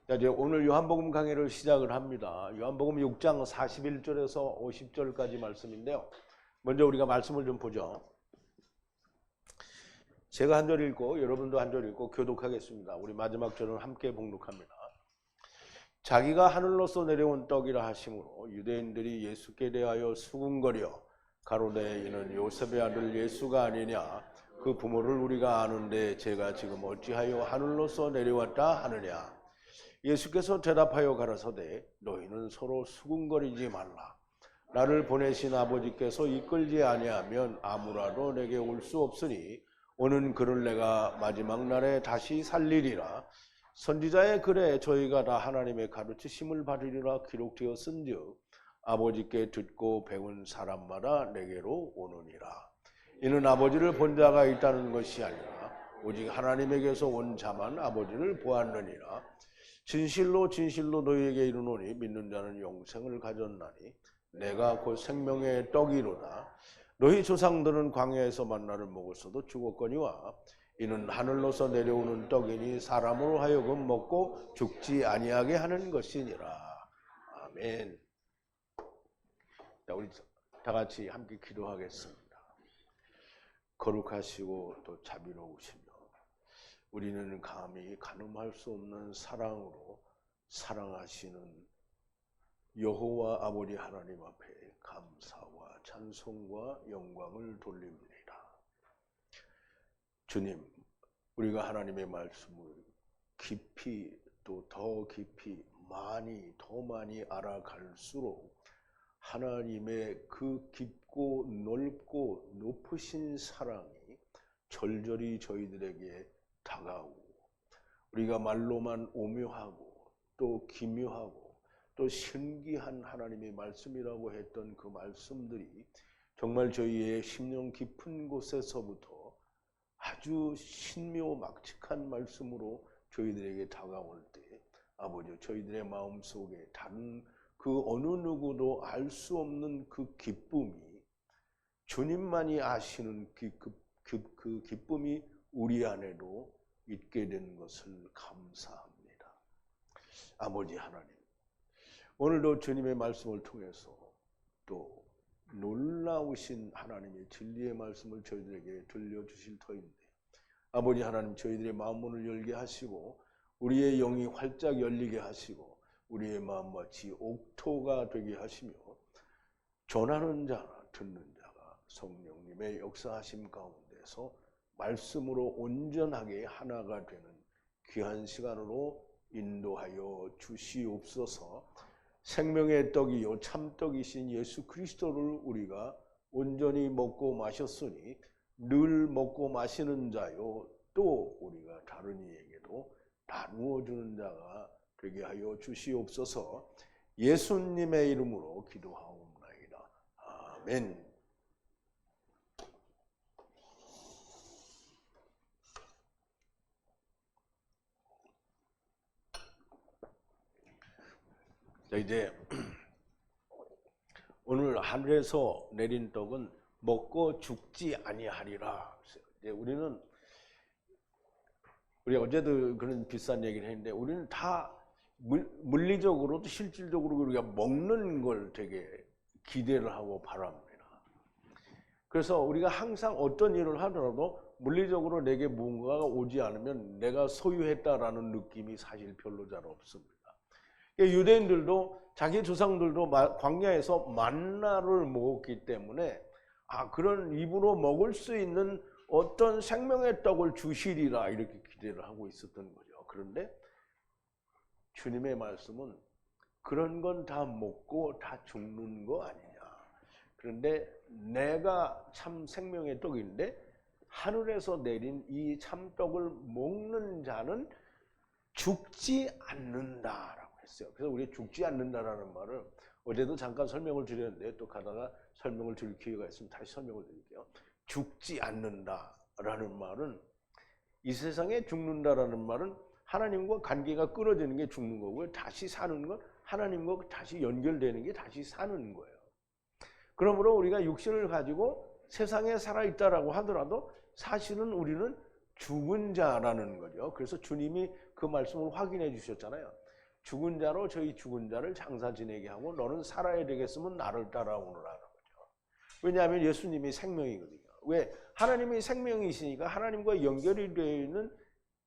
자, 이제 오늘 요한복음 강의를 시작을 합니다. 요한복음 6장 41절에서 50절까지 말씀인데요. 먼저 우리가 말씀을 좀 보죠. 제가 한 절 읽고 여러분도 한 절 읽고 교독하겠습니다. 우리 마지막 절은 함께 봉독합니다. 자기가 하늘로서 내려온 떡이라 하심으로 유대인들이 예수께 대하여 수군거려 가로되 이는 요셉의 아들 예수가 아니냐, 그 부모를 우리가 아는데 제가 지금 어찌하여 하늘로서 내려왔다 하느냐. 예수께서 대답하여 가라사대 너희는 서로 수군거리지 말라. 나를 보내신 아버지께서 이끌지 아니하면 아무라도 내게 올 수 없으니 오는 그를 내가 마지막 날에 다시 살리리라. 선지자의 글에 저희가 다 하나님의 가르치심을 받으리라 기록되었은즉 아버지께 듣고 배운 사람마다 내게로 오느니라. 이는 아버지를 본 자가 있다는 것이 아니라 오직 하나님에게서 온 자만 아버지를 보았느니라. 진실로 진실로 너희에게 이르노니 믿는 자는 영생을 가졌나니 내가 곧 생명의 떡이로다. 너희 조상들은 광야에서 만나를 먹었어도 죽었거니와 이는 하늘로서 내려오는 떡이니 사람으로 하여금 먹고 죽지 아니하게 하는 것이니라. 아멘. 자, 우리 다 같이 함께 기도하겠습니다. 거룩하시고 또 자비로우시며 우리는 감히 가늠할 수 없는 사랑으로 사랑하시는 여호와 아버지 하나님 앞에 감사와 찬송과 영광을 돌립니다. 주님, 우리가 하나님의 말씀을 깊이 또 더 깊이 더 많이 알아갈수록 하나님의 그 깊고 넓고 높으신 사랑이 절절히 저희들에게 다가오고 우리가 말로만 오묘하고 또 기묘하고 또 신기한 하나님의 말씀이라고 했던 그 말씀들이 정말 저희의 심령 깊은 곳에서부터 아주 신묘막측한 말씀으로 저희들에게 다가올 때 아버지 저희들의 마음속에 다른 그 어느 누구도 알 수 없는 그 기쁨이 주님만이 아시는 그 기쁨이 우리 안에도 있게 된 것을 감사합니다. 아버지 하나님, 오늘도 주님의 말씀을 통해서 또 놀라우신 하나님의 진리의 말씀을 저희들에게 들려주실 터인데 아버지 하나님 저희들의 마음문을 열게 하시고 우리의 영이 활짝 열리게 하시고 우리의 마음 마치 옥토가 되게 하시며 전하는 자나 듣는 자가 성령님의 역사하심 가운데서 말씀으로 온전하게 하나가 되는 귀한 시간으로 인도하여 주시옵소서. 생명의 떡이요 참떡이신 예수 그리스도를 우리가 온전히 먹고 마셨으니 늘 먹고 마시는 자요 또 우리가 다른 이에게도 나누어 주는 자가 되게 하여 주시옵소서. 예수님의 이름으로 기도하옵나이다. 아멘. 자, 이제 오늘 하늘에서 내린 떡은 먹고 죽지 아니하리라. 이제 우리가 어제도 그런 비싼 얘기를 했는데 우리는 다 물리적으로도 실질적으로 우리가 먹는 걸 되게 기대를 하고 바랍니다. 그래서 우리가 항상 어떤 일을 하더라도 물리적으로 내게 무언가가 오지 않으면 내가 소유했다라는 느낌이 사실 별로 잘 없습니다. 유대인들도 자기 조상들도 광야에서 만나를 먹었기 때문에 그런 입으로 먹을 수 있는 어떤 생명의 떡을 주시리라 이렇게 기대를 하고 있었던 거죠. 그런데 주님의 말씀은 그런 건 다 먹고 다 죽는 거 아니냐. 그런데 내가 참 생명의 떡인데 하늘에서 내린 이 참떡을 먹는 자는 죽지 않는다라고 했어요. 그래서 우리 죽지 않는다라는 말을 어제도 잠깐 설명을 드렸는데 또 가다가 설명을 드릴 기회가 있으면 다시 설명을 드릴게요. 죽지 않는다라는 말은 이 세상에 죽는다라는 말은 하나님과 관계가 끊어지는 게 죽는 거고요. 다시 사는 건 하나님과 다시 연결되는 게 다시 사는 거예요. 그러므로 우리가 육신을 가지고 세상에 살아있다라고 하더라도 사실은 우리는 죽은 자라는 거죠. 그래서 주님이 그 말씀을 확인해 주셨잖아요. 죽은 자로 저희 죽은 자를 장사 지내게 하고 너는 살아야 되겠으면 나를 따라오너라는 거죠. 왜냐하면 예수님이 생명이거든요. 왜? 하나님이 생명이시니까 하나님과 연결이 되어 있는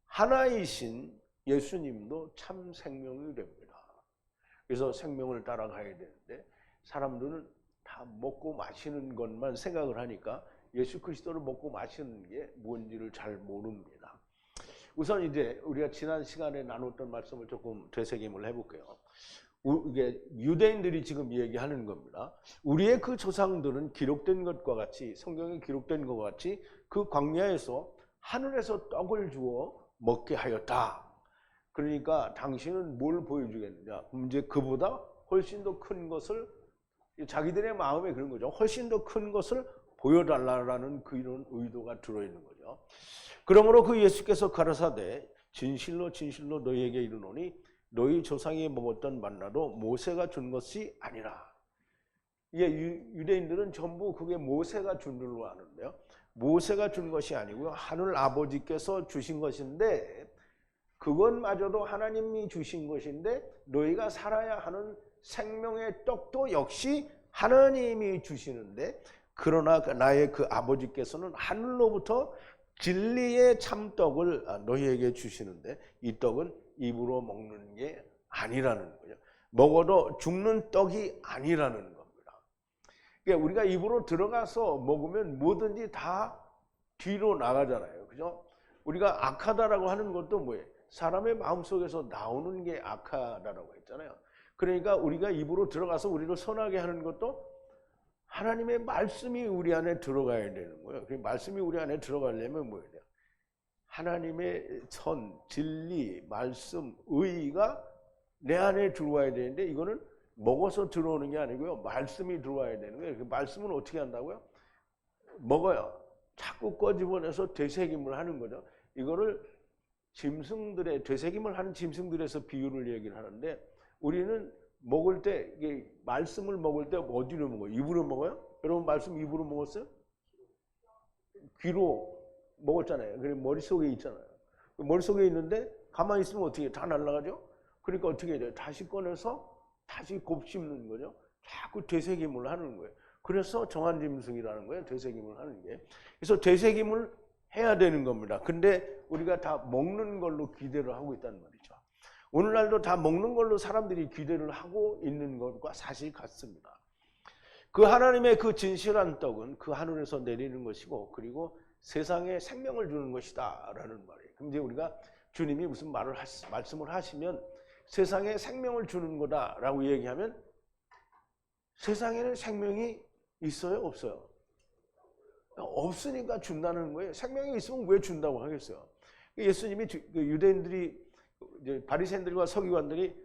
하나이신 예수님도 참 생명이 됩니다. 그래서 생명을 따라가야 되는데 사람들은 다 먹고 마시는 것만 생각을 하니까 예수 그리스도를 먹고 마시는 게 뭔지를 잘 모릅니다. 우선 이제 우리가 지난 시간에 나눴던 말씀을 조금 되새김을 해볼게요. 이게 유대인들이 지금 얘기하는 겁니다. 우리의 그 조상들은 기록된 것과 같이 성경에 기록된 것과 같이 그 광야에서 하늘에서 떡을 주어 먹게 하였다. 그러니까 당신은 뭘 보여주겠느냐? 이제 그보다 훨씬 더 큰 것을 자기들의 마음에 그런 거죠. 훨씬 더 큰 것을 보여달라는 그런 의도가 들어있는 거죠. 그러므로 그 예수께서 가라사대 진실로 진실로 너희에게 이르노니 너희 조상이 먹었던 만나도 모세가 준 것이 아니라. 이게 유대인들은 전부 그게 모세가 준 줄로 아는데요. 모세가 준 것이 아니고요. 하늘 아버지께서 주신 것인데 그것마저도 하나님이 주신 것인데 너희가 살아야 하는 생명의 떡도 역시 하나님이 주시는데 그러나 나의 그 아버지께서는 하늘로부터 진리의 참떡을 너희에게 주시는데 이 떡은 입으로 먹는 게 아니라는 거죠. 먹어도 죽는 떡이 아니라는 겁니다. 그러니까 우리가 입으로 들어가서 먹으면 뭐든지 다 뒤로 나가잖아요. 그죠? 우리가 악하다라고 하는 것도 뭐예요? 사람의 마음속에서 나오는 게 악하다라고 했잖아요. 그러니까 우리가 입으로 들어가서 우리를 선하게 하는 것도 하나님의 말씀이 우리 안에 들어가야 되는 거예요. 그 말씀이 우리 안에 들어가려면 뭐예요? 하나님의 선, 진리, 말씀, 의가 내 안에 들어와야 되는데 이거는 먹어서 들어오는 게 아니고요. 말씀이 들어와야 되는 거예요. 그 말씀은 어떻게 한다고요? 먹어요. 자꾸 꺼집어내서 되새김을 하는 거죠. 이거를 짐승들의 되새김을 하는 짐승들에서 비유를 얘기를 하는데 우리는 먹을 때 이게 말씀을 먹을 때 어디로 먹어요? 입으로 먹어요? 여러분 말씀 입으로 먹었어요? 귀로 먹었잖아요. 그리고 머릿속에 있잖아요. 머릿속에 있는데 가만히 있으면 어떻게 해요? 다 날아가죠? 그러니까 어떻게 해야 돼요? 다시 꺼내서 다시 곱씹는 거죠. 자꾸 되새김을 하는 거예요. 그래서 정한 짐승이라는 거예요. 되새김을 하는 게. 그래서 되새김을 해야 되는 겁니다. 근데 우리가 다 먹는 걸로 기대를 하고 있다는 말이죠. 오늘날도 다 먹는 걸로 사람들이 기대를 하고 있는 것과 사실 같습니다. 그 하나님의 그 진실한 떡은 그 하늘에서 내리는 것이고 그리고 세상에 생명을 주는 것이다 라는 말이에요. 그럼 이제 우리가 주님이 무슨 말씀을 하시면 세상에 생명을 주는 거다 라고 얘기하면 세상에는 생명이 있어요? 없어요? 없으니까 준다는 거예요. 생명이 있으면 왜 준다고 하겠어요? 예수님이 유대인들이 바리새인들과 서기관들이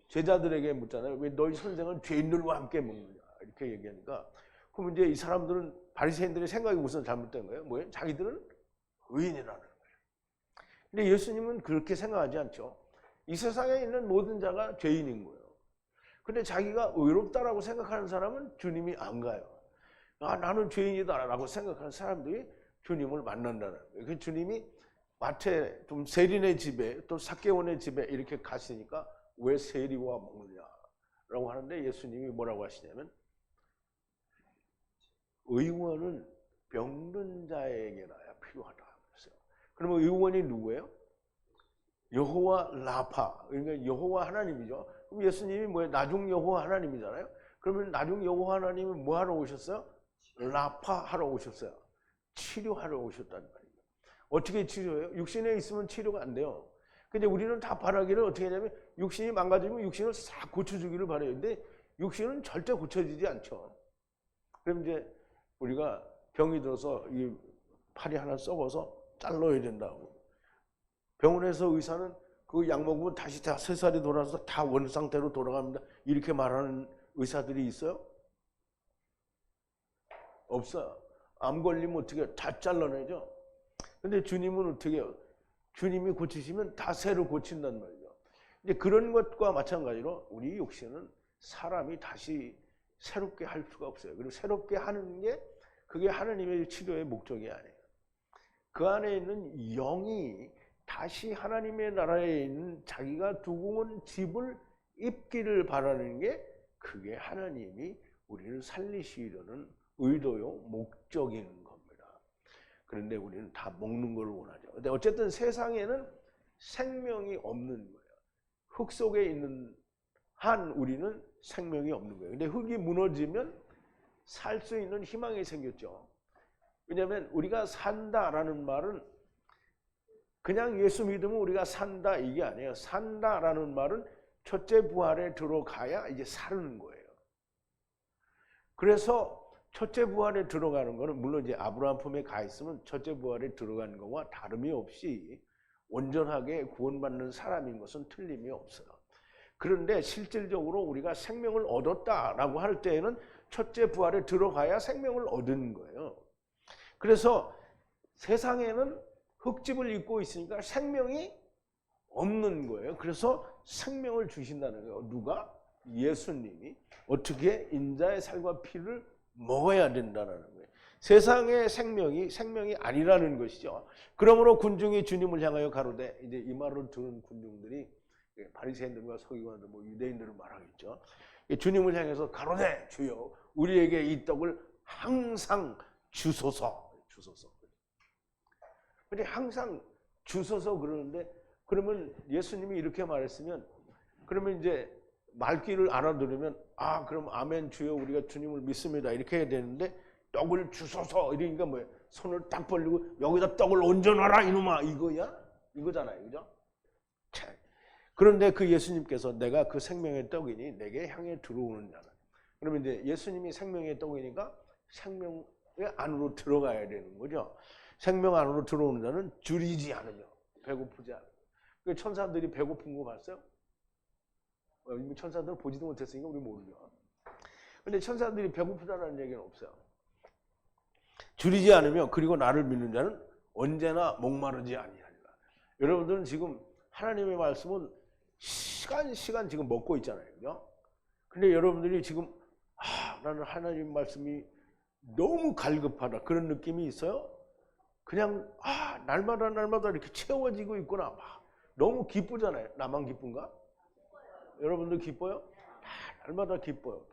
제자들에게 묻잖아요. 왜 너희 선생은 죄인들과 함께 먹느냐 이렇게 얘기하니까 그럼 이제 이 사람들은 바리새인들의 생각이 우선 잘못된 거예요. 뭐예요? 자기들은 의인이라는 거예요. 근데 예수님은 그렇게 생각하지 않죠. 이 세상에 있는 모든 자가 죄인인 거예요. 근데 자기가 의롭다라고 생각하는 사람은 주님이 안 가요. 아, 나는 죄인이다라고 생각하는 사람들이 주님을 만난다는 거예요. 그 주님이 마태 좀 세리네 집에 또 삭개원의 집에 이렇게 가시니까 왜 세리와 먹느냐라고 하는데 예수님이 뭐라고 하시냐면 의원은 병든 자에게나야 필요하다 그랬어요. 그러면 의원이 누구예요? 여호와 라파, 그러니까 여호와 하나님이죠. 그럼 예수님이 뭐예요? 나중 여호와 하나님이잖아요. 그러면 나중 여호와 하나님이 뭐 하러 오셨어요? 라파 하러 오셨어요. 치료하러 오셨단 말이에요. 어떻게 치료해요? 육신에 있으면 치료가 안 돼요. 근데 우리는 다 바라기를 어떻게 하냐면 육신이 망가지면 육신을 싹 고쳐주기를 바라요. 근데 육신은 절대 고쳐지지 않죠. 그럼 이제 우리가 병이 들어서 이 팔이 하나 썩어서 잘라야 된다고. 병원에서 의사는 그 약 먹으면 다시 다 새살이 돌아서 다 원 상태로 돌아갑니다. 이렇게 말하는 의사들이 있어요? 없어요. 암 걸리면 어떻게 다 잘라내죠. 근데 주님은 어떻게 해요? 주님이 고치시면 다 새로 고친단 말이죠. 이제 그런 것과 마찬가지로 우리 육신은 사람이 다시 새롭게 할 수가 없어요. 그리고 새롭게 하는 게 그게 하나님의 치료의 목적이 아니에요. 그 안에 있는 영이 다시 하나님의 나라에 있는 자기가 두고 온 집을 입기를 바라는 게 그게 하나님이 우리를 살리시려는 의도요, 목적인 겁니다. 그런데 우리는 다 먹는 걸 원하죠. 근데 어쨌든 세상에는 생명이 없는 거예요. 흙 속에 있는 한 우리는 생명이 없는 거예요. 근데 흙이 무너지면 살 수 있는 희망이 생겼죠. 왜냐하면 우리가 산다라는 말은 그냥 예수 믿으면 우리가 산다 이게 아니에요. 산다라는 말은 첫째 부활에 들어가야 이제 사는 거예요. 그래서 첫째 부활에 들어가는 거는 물론 이제 아브라함 품에 가 있으면 첫째 부활에 들어가는 것과 다름이 없이 온전하게 구원받는 사람인 것은 틀림이 없어요. 그런데 실질적으로 우리가 생명을 얻었다라고 할 때에는 첫째 부활에 들어가야 생명을 얻은 거예요. 그래서 세상에는 흙집을 입고 있으니까 생명이 없는 거예요. 그래서 생명을 주신다는 거예요. 누가? 예수님이. 어떻게? 인자의 살과 피를 먹어야 된다는 거예요. 세상의 생명이 아니라는 것이죠. 그러므로 군중이 주님을 향하여 가로되, 이제 이 말을 들은 군중들이 바리새인들과 서기관들, 유대인들을 말하겠죠. 주님을 향해서 가로되 주여 우리에게 이 떡을 항상 주소서. 근데 항상 주소서 그러는데, 그러면 예수님이 이렇게 말했으면, 그러면 이제 말귀를 알아들으면 그럼 아멘 주여 우리가 주님을 믿습니다 이렇게 해야 되는데, 떡을 주소서 이러니까 뭐예요? 손을 딱 벌리고 여기다 떡을 얹어놔라 이놈아 이거잖아요, 그죠? 그런데 그 예수님께서 내가 그 생명의 떡이니 내게 향해 들어오는 자는, 그러면 이제 예수님이 생명의 떡이니까 생명의 안으로 들어가야 되는 거죠. 생명 안으로 들어오는 자는 줄이지 않으며 배고프지 않으며. 천사들이 배고픈 거 봤어요? 천사들은 보지도 못했으니까 우리 모르죠. 근데 천사들이 배고프다는 얘기는 없어요. 줄이지 않으며 그리고 나를 믿는 자는 언제나 목마르지 아니하리라. 여러분들은 지금 하나님의 말씀은 시간 지금 먹고 있잖아요, 그죠? 근데 여러분들이 지금 나는 하나님 말씀이 너무 갈급하다 그런 느낌이 있어요? 그냥 날마다 이렇게 채워지고 있구나. 너무 기쁘잖아요. 나만 기쁜가? 여러분들 기뻐요? 날마다 기뻐요.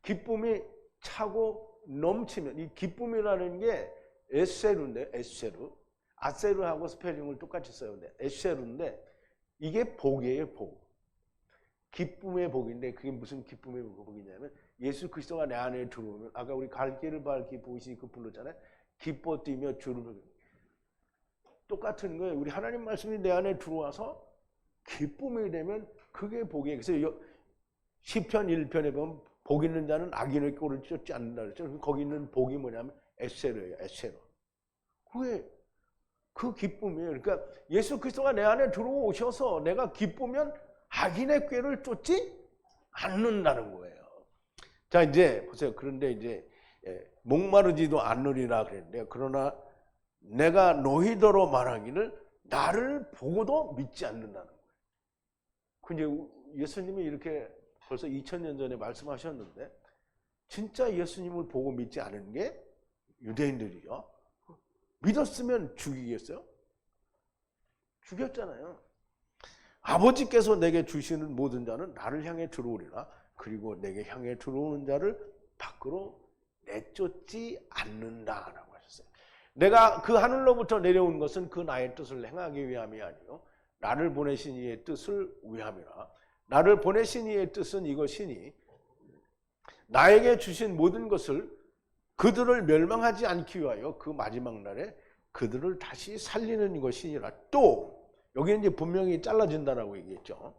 기쁨이 차고 넘치면, 이 기쁨이라는 게 에세루인데, 아세루하고 스펠링을 똑같이 써요. 근데 에세루인데 이게 복이에요, 복. 기쁨의 복인데 그게 무슨 기쁨의 복이냐면, 예수 그리스도가 내 안에 들어오면, 아까 우리 갈 길을 밝히 보이시니 그 불렀잖아요. 기뻐 뛰며 주를, 똑같은 거예요. 우리 하나님 말씀이 내 안에 들어와서 기쁨이 되면 그게 복이에요. 그래서 시편 1편에 보면 복 있는 자는 악인의 꼴을 쫓지 않는다 그랬죠. 거기 있는 복이 뭐냐면 에세로예요. 에세로. 그게 그 기쁨이에요. 그러니까 예수 그리스도가 내 안에 들어오셔서 내가 기쁘면 악인의 꾀를 쫓지 않는다는 거예요. 자, 이제 보세요. 그런데 이제 목마르지도 않으리라 그랬는데, 그러나 내가 너희더러 말하기를 나를 보고도 믿지 않는다는 거예요. 근데 예수님이 이렇게 벌써 2000년 전에 말씀하셨는데, 진짜 예수님을 보고 믿지 않은 게 유대인들이요. 믿었으면 죽이겠어요? 죽였잖아요. 아버지께서 내게 주시는 모든 자는 나를 향해 들어오리라. 그리고 내게 향해 들어오는 자를 밖으로 내쫓지 않는다라고 하셨어요. 내가 그 하늘로부터 내려온 것은 그 나의 뜻을 행하기 위함이 아니요 나를 보내신 이의 뜻을 위함이라. 나를 보내신 이의 뜻은 이것이니 나에게 주신 모든 것을 그들을 멸망하지 않기 위하여 그 마지막 날에 그들을 다시 살리는 것이니라. 또 여기는 이제 분명히 잘라진다라고 얘기했죠.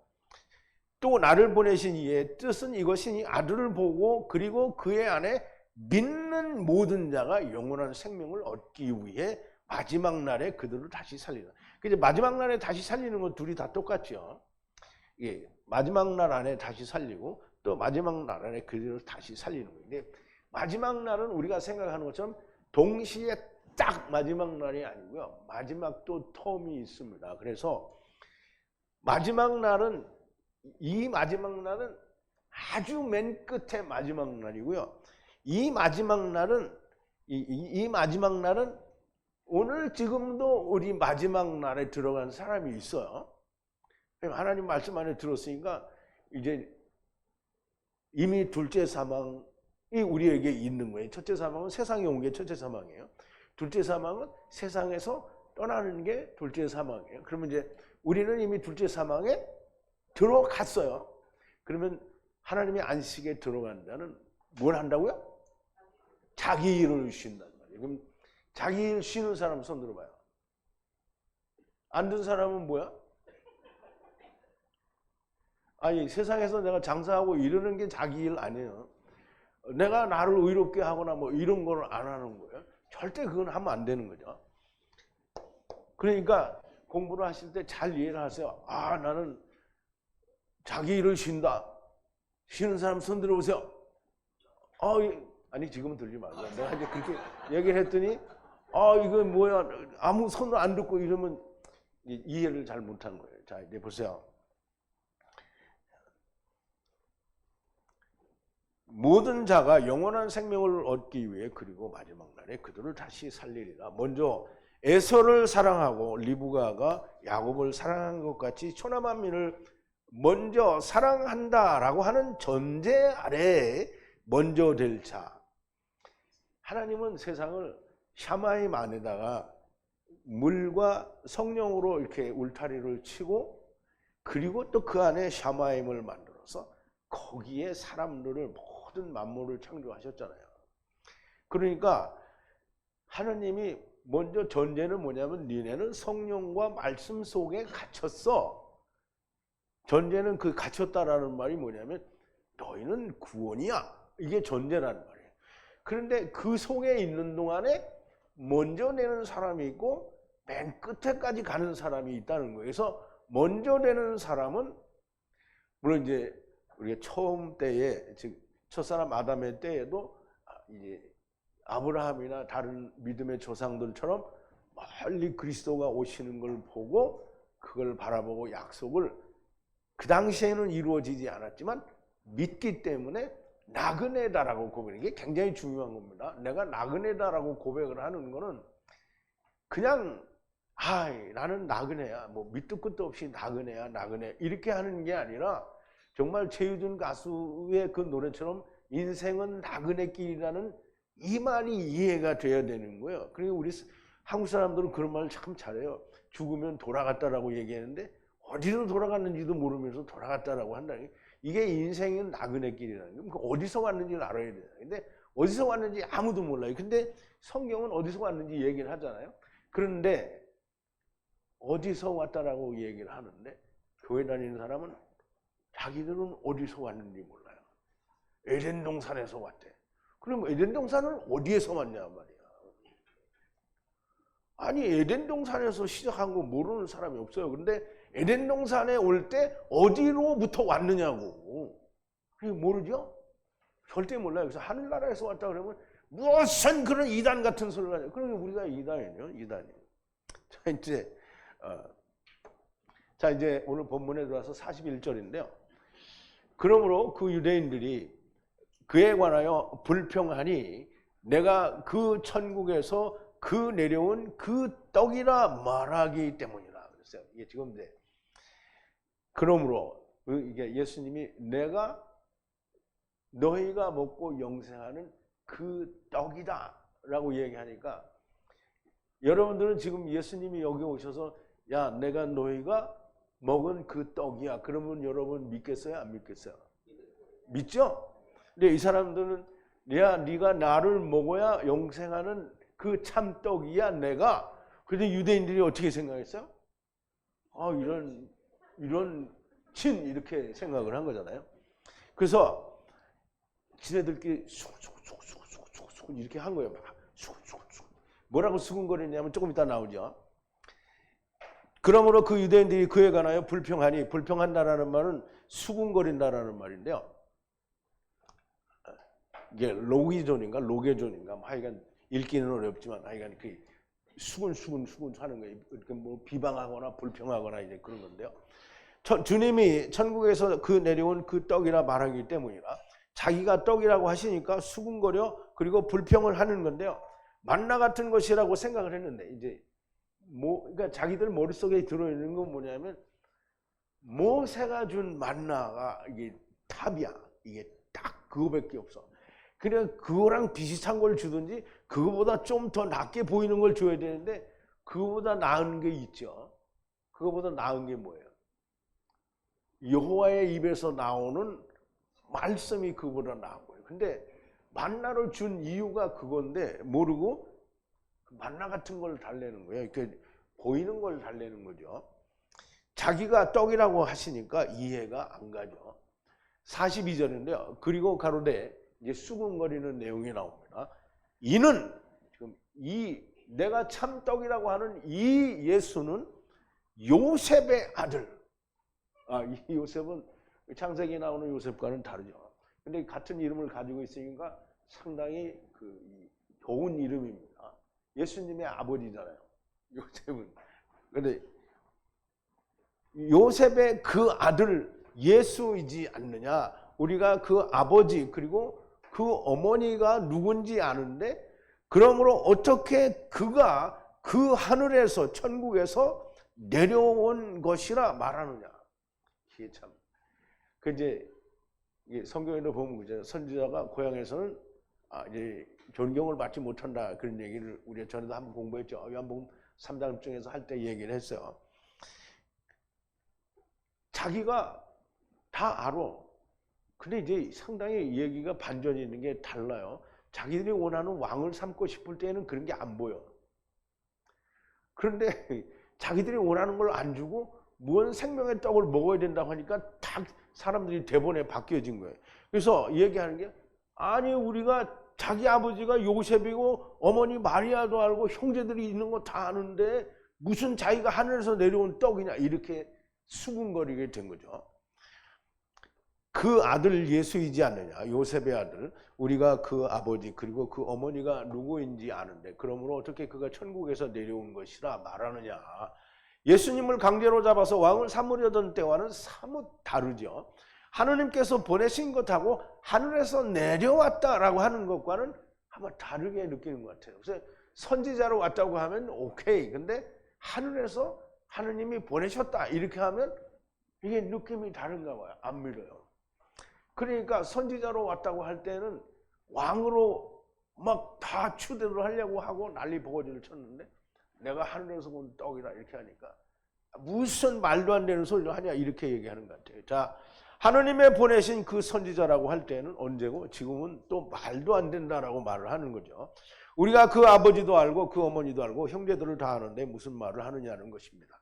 또 나를 보내신 이의 뜻은 이것이니 아들을 보고 그리고 그의 안에 믿는 모든 자가 영원한 생명을 얻기 위해 마지막 날에 그들을 다시 살리라. 이제 마지막 날에 다시 살리는 건 둘이 다 똑같죠. 예, 마지막 날 안에 다시 살리고 또 마지막 날 안에 그들을 다시 살리는 거예요. 근데 마지막 날은 우리가 생각하는 것처럼 동시에 딱 마지막 날이 아니고요. 마지막 또 텀이 있습니다. 그래서 마지막 날은, 이 마지막 날은 아주 맨 끝에 마지막 날이고요. 이 마지막 날은 오늘 지금도 우리 마지막 날에 들어간 사람이 있어요. 하나님 말씀 안에 들었으니까 이제 이미 둘째 사망이 우리에게 있는 거예요. 첫째 사망은 세상에 온 게 첫째 사망이에요. 둘째 사망은 세상에서 떠나는 게 둘째 사망이에요. 그러면 이제 우리는 이미 둘째 사망에 들어갔어요. 그러면 하나님의 안식에 들어간 자는 뭘 한다고요? 자기 일을 쉰단 말이에요. 그럼 자기 일 쉬는 사람 손 들어봐요. 안 든 사람은 뭐야? 아니, 세상에서 내가 장사하고 이러는 게 자기 일 아니에요. 내가 나를 의롭게 하거나 뭐 이런 걸 안 하는 거예요. 절대 그건 하면 안 되는 거죠. 그러니까 공부를 하실 때 잘 이해를 하세요. 아, 나는 자기 일을 쉰다. 쉬는 사람 손 들어보세요. 아니, 지금은 들지 말고. 내가 이제 그렇게 얘기를 했더니, 이거 뭐야. 아무 손을 안 듣고 이러면 이해를 잘 못한 거예요. 자, 이제 보세요. 모든 자가 영원한 생명을 얻기 위해 그리고 마지막 날에 그들을 다시 살리리라. 먼저 에서를 사랑하고 리브가가 야곱을 사랑한 것 같이 초나만민을 먼저 사랑한다라고 하는 전제 아래에 먼저 될 자. 하나님은 세상을 샤마임 안에다가 물과 성령으로 이렇게 울타리를 치고 그리고 또 그 안에 샤마임을 만들어서 거기에 사람들을 모든 만물을 창조하셨잖아요. 그러니까 하나님이 먼저 전제는 뭐냐면 니네는 성령과 말씀 속에 갇혔어. 전제는 그 갇혔다라는 말이 뭐냐면 너희는 구원이야. 이게 전제라는 말이에요. 그런데 그 속에 있는 동안에 먼저 내는 사람이 있고 맨 끝에까지 가는 사람이 있다는 거예요. 그래서 먼저 내는 사람은 물론 이제 우리가 처음 때에 즉 첫사람 아담의 때에도 이제 아브라함이나 다른 믿음의 조상들처럼 멀리 그리스도가 오시는 걸 보고 그걸 바라보고 약속을 그 당시에는 이루어지지 않았지만 믿기 때문에 나그네다라고 고백하는 게 굉장히 중요한 겁니다. 내가 나그네다라고 고백을 하는 거는 그냥 나는 나그네야. 뭐 밑도 끝도 없이 나그네야. 나그네. 이렇게 하는 게 아니라 정말 최유준 가수의 그 노래처럼 인생은 나그네길이라는 이 말이 이해가 돼야 되는 거예요. 그리고 우리 한국 사람들은 그런 말을 참 잘해요. 죽으면 돌아갔다라고 얘기하는데 어디로 돌아갔는지도 모르면서 돌아갔다라고 한다는 게 이게 인생은 나그네길이라는 거. 어디서 왔는지를 알아야 돼요. 근데 어디서 왔는지 아무도 몰라요. 근데 성경은 어디서 왔는지 얘기를 하잖아요. 그런데 어디서 왔다라고 얘기를 하는데 교회 다니는 사람은 자기들은 어디서 왔는지 몰라요. 에덴 동산에서 왔대. 그럼 에덴 동산은 어디에서 왔냐 말이야. 아니 에덴 동산에서 시작한 거 모르는 사람이 없어요. 그런데 에덴 동산에 올 때 어디로부터 왔느냐고. 그게 모르죠? 절대 몰라요. 그래서 하늘나라에서 왔다 그러면 무슨 그런 이단 같은 소리를 하냐. 그러면 우리가 이단이에요. 이단이. 자 이제 오늘 본문에 들어와서 41절인데요. 그러므로 그 유대인들이 그에 관하여 불평하니 내가 그 천국에서 그 내려온 그 떡이라 말하기 때문이라 그랬어요. 이게 지금 이제 그러므로 이게 예수님이 내가 너희가 먹고 영생하는 그 떡이다라고 얘기하니까 여러분들은 지금 예수님이 여기 오셔서 야 내가 너희가 먹은 그 떡이야. 그러면 여러분 믿겠어요? 안 믿겠어요? 믿죠? 근데 이 사람들은 야 네가 나를 먹어야 영생하는 그 참떡이야 내가. 그런데 유대인들이 어떻게 생각했어요? 이런 친 이렇게 생각을 한 거잖아요. 그래서 지네들끼리 쑥쑥쑥쑥쑥쑥 이렇게 한 거예요. 막 쑥쑥쑥. 뭐라고 수군거리냐면 조금 이따 나오죠. 그러므로 그 유대인들이 그에 관하여 불평하니 불평한다라는 말은 수군거린다라는 말인데요. 이게 로게존인가 하여간 읽기는 어렵지만 하여간 그 수군 하는 거예요. 이렇게 뭐 비방하거나 불평하거나 이제 그런 건데요. 주님이 천국에서 그 내려온 그 떡이라 말하기 때문이라 자기가 떡이라고 하시니까 수군거려 그리고 불평을 하는 건데요. 만나 같은 것이라고 생각을 했는데 이제 그러니까 자기들 머릿속에 들어있는 건 뭐냐면 모세가 준 만나가 이게 탑이야. 이게 딱 그거밖에 없어. 그냥 그거랑 비슷한 걸 주든지 그거보다 좀 더 낫게 보이는 걸 줘야 되는데 그거보다 나은 게 있죠. 그거보다 나은 게 뭐예요? 여호와의 입에서 나오는 말씀이 그거보다 나은 거예요. 근데 만나를 준 이유가 그건데 모르고 만나 같은 걸 달래는 거예요. 이렇게 보이는 걸 달래는 거죠. 자기가 떡이라고 하시니까 이해가 안 가죠. 42절인데요. 그리고 가로되 이제 수군거리는 내용이 나옵니다. 이는 지금 내가 참 떡이라고 하는 이 예수는 요셉의 아들. 이 요셉은 창세기에 나오는 요셉과는 다르죠. 근데 같은 이름을 가지고 있으니까 상당히 좋은 이름입니다. 예수님의 아버지잖아요. 요셉은. 근데 요셉의 그 아들 예수이지 않느냐? 우리가 그 아버지 그리고 그 어머니가 누군지 아는데 그러므로 어떻게 그가 그 하늘에서 천국에서 내려온 것이라 말하느냐? 이게 참. 이제 성경에도 보면 그죠. 선지자가 고향에서는 이제 존경을 받지 못한다 그런 얘기를 우리가 전에도 한번 공부했죠. 요한복음 3장쯤에서 할 때 얘기를 했어요. 자기가 다 알아. 근데 이제 상당히 얘기가 반전이 있는 게 달라요. 자기들이 원하는 왕을 삼고 싶을 때는 그런 게 안 보여. 그런데 자기들이 원하는 걸 안 주고 무한 생명의 떡을 먹어야 된다고 하니까 딱 사람들이 대본에 바뀌어진 거예요. 그래서 얘기하는 게 아니 우리가 자기 아버지가 요셉이고 어머니 마리아도 알고 형제들이 있는 거 다 아는데 무슨 자기가 하늘에서 내려온 떡이냐 이렇게 수군거리게 된 거죠. 그 아들 예수이지 않느냐 요셉의 아들 우리가 그 아버지 그리고 그 어머니가 누구인지 아는데 그러므로 어떻게 그가 천국에서 내려온 것이라 말하느냐. 예수님을 강제로 잡아서 왕을 삼으려던 때와는 사뭇 다르죠. 하느님께서 보내신 것하고 하늘에서 내려왔다라고 하는 것과는 아마 다르게 느끼는 것 같아요. 그래서 선지자로 왔다고 하면 오케이. 근데 하늘에서 하느님이 보내셨다 이렇게 하면 이게 느낌이 다른가 봐요. 안 믿어요. 그러니까 선지자로 왔다고 할 때는 왕으로 막 다 추대를 하려고 하고 난리 버거지를 쳤는데 내가 하늘에서 온 떡이라 이렇게 하니까 무슨 말도 안 되는 소리를 하냐 이렇게 얘기하는 것 같아요. 자, 하느님의 보내신 그 선지자라고 할 때는 언제고 지금은 또 말도 안 된다라고 말을 하는 거죠. 우리가 그 아버지도 알고 그 어머니도 알고 형제들을 다 아는데 무슨 말을 하느냐는 것입니다.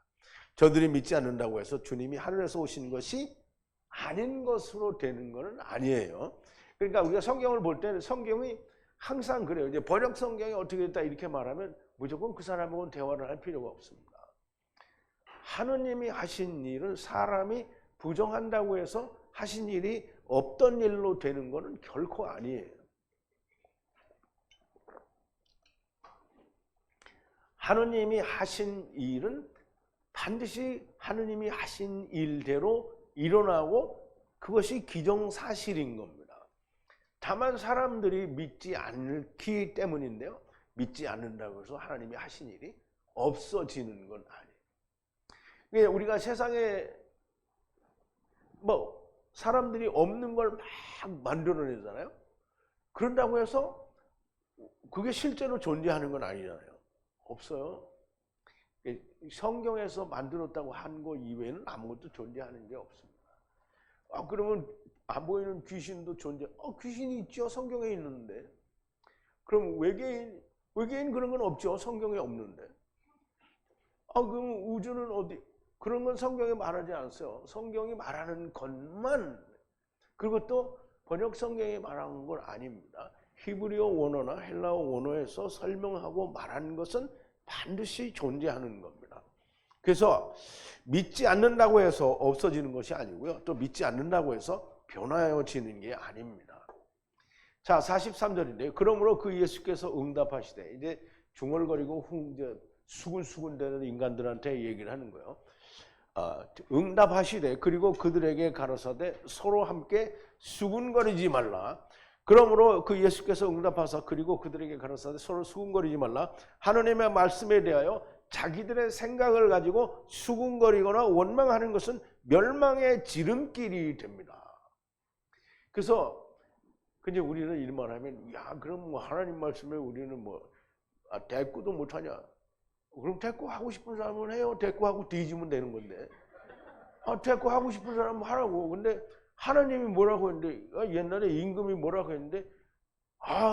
저들이 믿지 않는다고 해서 주님이 하늘에서 오신 것이 아닌 것으로 되는 것은 아니에요. 그러니까 우리가 성경을 볼 때는 성경이 항상 그래요. 이제 번역 성경이 어떻게 됐다 이렇게 말하면 무조건 그 사람하고는 대화를 할 필요가 없습니다. 하느님이 하신 일은 사람이 부정한다고 해서 하신 일이 없던 일로 되는 것은 결코 아니에요. 하느님이 하신 일은 반드시 하느님이 하신 일대로 일어나고 그것이 기정사실인 겁니다. 다만 사람들이 믿지 않기 때문인데요. 믿지 않는다고 해서 하나님이 하신 일이 없어지는 건 아니에요. 우리가 세상에 사람들이 없는 걸 막 만들어내잖아요. 그런다고 해서 그게 실제로 존재하는 건 아니잖아요. 없어요. 성경에서 만들었다고 한 거 이외에는 아무것도 존재하는 게 없습니다. 그러면 안 보이는 귀신도 귀신이 있죠. 성경에 있는데. 그럼 외계인 그런 건 없죠. 성경에 없는데. 그럼 우주는 어디? 그런 건 성경에 말하지 않았어요. 성경이 말하는 것만, 그리고 또 번역 성경이 말하는 건 아닙니다. 히브리어 원어나 헬라어 원어에서 설명하고 말하는 것은 반드시 존재하는 겁니다. 그래서 믿지 않는다고 해서 없어지는 것이 아니고요. 또 믿지 않는다고 해서 변화해지는 게 아닙니다. 자, 43절인데요. 그러므로 그 예수께서 응답하시되, 이제 중얼거리고 수군수군대는 인간들한테 얘기를 하는 거예요. 응답하시되 그리고 그들에게 가라사대 서로 함께 수군거리지 말라. 그러므로 그 예수께서 응답하사 그리고 그들에게 가라사대 서로 수군거리지 말라. 하나님의 말씀에 대하여 자기들의 생각을 가지고 수군거리거나 원망하는 것은 멸망의 지름길이 됩니다. 그래서 근데 우리는 일만 하면 야 그럼 뭐 하나님 말씀에 우리는 뭐 대꾸도 못하냐? 그럼 대꾸하고 싶은 사람은 해요. 대꾸하고 뒤지면 되는 건데 대꾸하고 싶은 사람은 하라고. 근데 하나님이 뭐라고 했는데 옛날에 임금이 뭐라고 했는데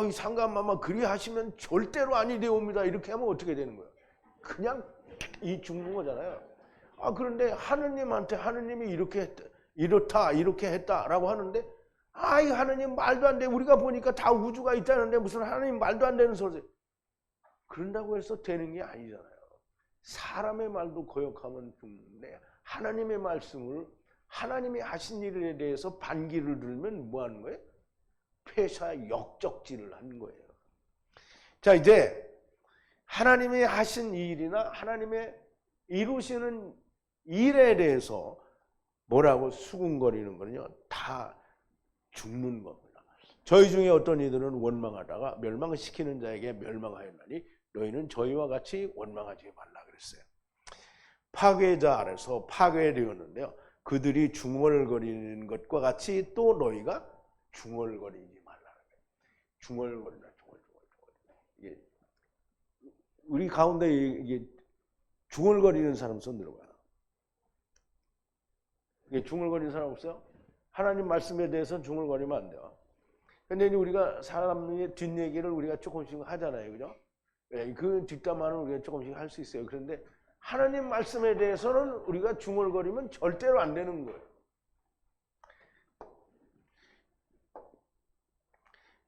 이 상감마마 그리 하시면 절대로 아니 되옵니다. 이렇게 하면 어떻게 되는 거야? 그냥 이 죽는 거잖아요. 그런데 하느님한테 하느님이 이렇다 이렇게 했다라고 하는데 이 하느님 말도 안 돼. 우리가 보니까 다 우주가 있다는데 무슨 하느님 말도 안 되는 소리. 그런다고 해서 되는 게 아니잖아요. 사람의 말도 거역하면 죽는데 하나님의 말씀을 하나님이 하신 일에 대해서 반기를 들면 뭐 하는 거예요? 폐사 역적질을 하는 거예요. 자, 이제 하나님이 하신 일이나 하나님의 이루시는 일에 대해서 뭐라고 수군거리는 거는요, 다 죽는 겁니다. 저희 중에 어떤 이들은 원망하다가 멸망시키는 자에게 멸망하였나니 너희는 저희와 같이 원망하지 말라 그랬어요. 파괴자 아래서 파괴되었는데요. 그들이 중얼거리는 것과 같이 또 너희가 중얼거리지 말라. 중얼거리다, 이게 우리 가운데 이게 중얼거리는 사람 손 들어봐요. 이게 중얼거리는 사람 없어요? 하나님 말씀에 대해서 중얼거리면 안 돼요. 근데 우리가 사람의 뒷얘기를 우리가 조금씩 하잖아요, 그죠? 그 뒷담화는 우리가 조금씩 할 수 있어요. 그런데 하나님 말씀에 대해서는 우리가 중얼거리면 절대로 안 되는 거예요.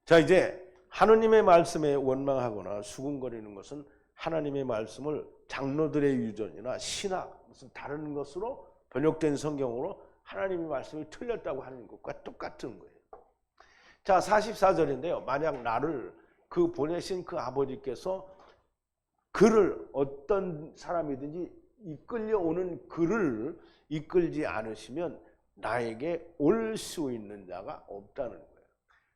자, 이제 하나님의 말씀에 원망하거나 수군거리는 것은 하나님의 말씀을 장로들의 유전이나 신학 무슨 다른 것으로 번역된 성경으로 하나님의 말씀이 틀렸다고 하는 것과 똑같은 거예요. 자, 44절인데요. 만약 나를 그 보내신 그 아버지께서 그를 어떤 사람이든지 이끌려오는 그를 이끌지 않으시면 나에게 올 수 있는 자가 없다는 거예요.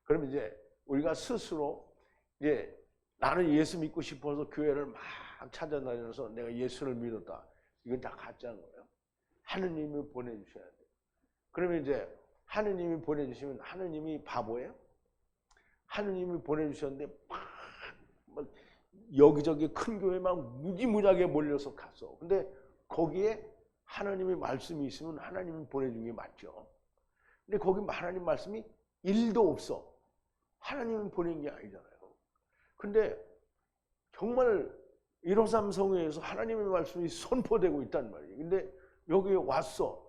그럼 이제 우리가 스스로 이제 나는 예수 믿고 싶어서 교회를 막 찾아다니면서 내가 예수를 믿었다. 이건 다 가짜인 거예요. 하느님이 보내주셔야 돼요. 그러면 이제 하느님이 보내주시면 하느님이 바보예요? 하느님이 보내주셨는데 막 여기저기 큰 교회 막 무지무지하게 몰려서 갔어. 근데 거기에 하나님의 말씀이 있으면 하나님이 보내준 게 맞죠. 근데 거기 하나님 말씀이 1도 없어. 하나님은 보낸 게 아니잖아요. 근데 정말 153 성회에서 하나님의 말씀이 선포되고 있단 말이에요. 근데 여기에 왔어.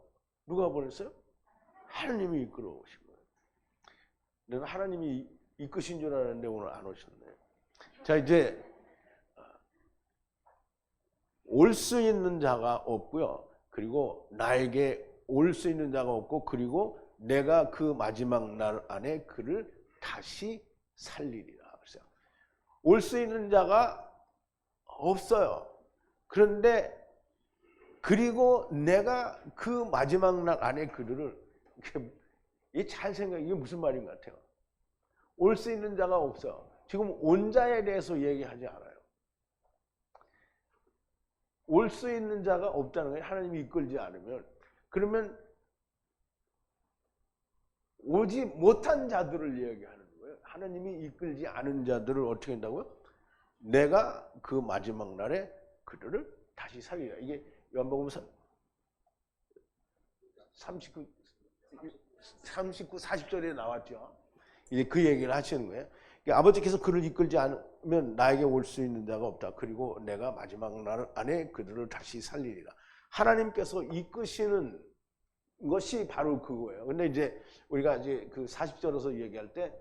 누가 보냈어요? 하나님이 이끌어 오신 거예요. 내가 하나님이 이끄신 줄 알았는데 오늘 안 오셨네. 자, 이제 올 수 있는 자가 없고요. 그리고 나에게 올 수 있는 자가 없고, 그리고 내가 그 마지막 날 안에 그를 다시 살리리라. 그래서 올 수 있는 자가 없어요. 그런데 그리고 내가 그 마지막 날 안에 그들을 이게 잘 생각해. 이게 무슨 말인 것 같아요? 올 수 있는 자가 없어요. 지금 온 자에 대해서 얘기하지 않아요. 올 수 있는 자가 없다는 거예요. 하나님이 이끌지 않으면. 그러면 오지 못한 자들을 얘기하는 거예요. 하나님이 이끌지 않은 자들을 어떻게 한다고요? 내가 그 마지막 날에 그들을 다시 살리라. 이게 요한복음 39, 40절에 나왔죠. 이제 그 얘기를 하시는 거예요. 아버지께서 그를 이끌지 않으면 나에게 올 수 있는 자가 없다. 그리고 내가 마지막 날 안에 그들을 다시 살리리라. 하나님께서 이끄시는 것이 바로 그거예요. 근데 이제 우리가 이제 그 40절에서 얘기할 때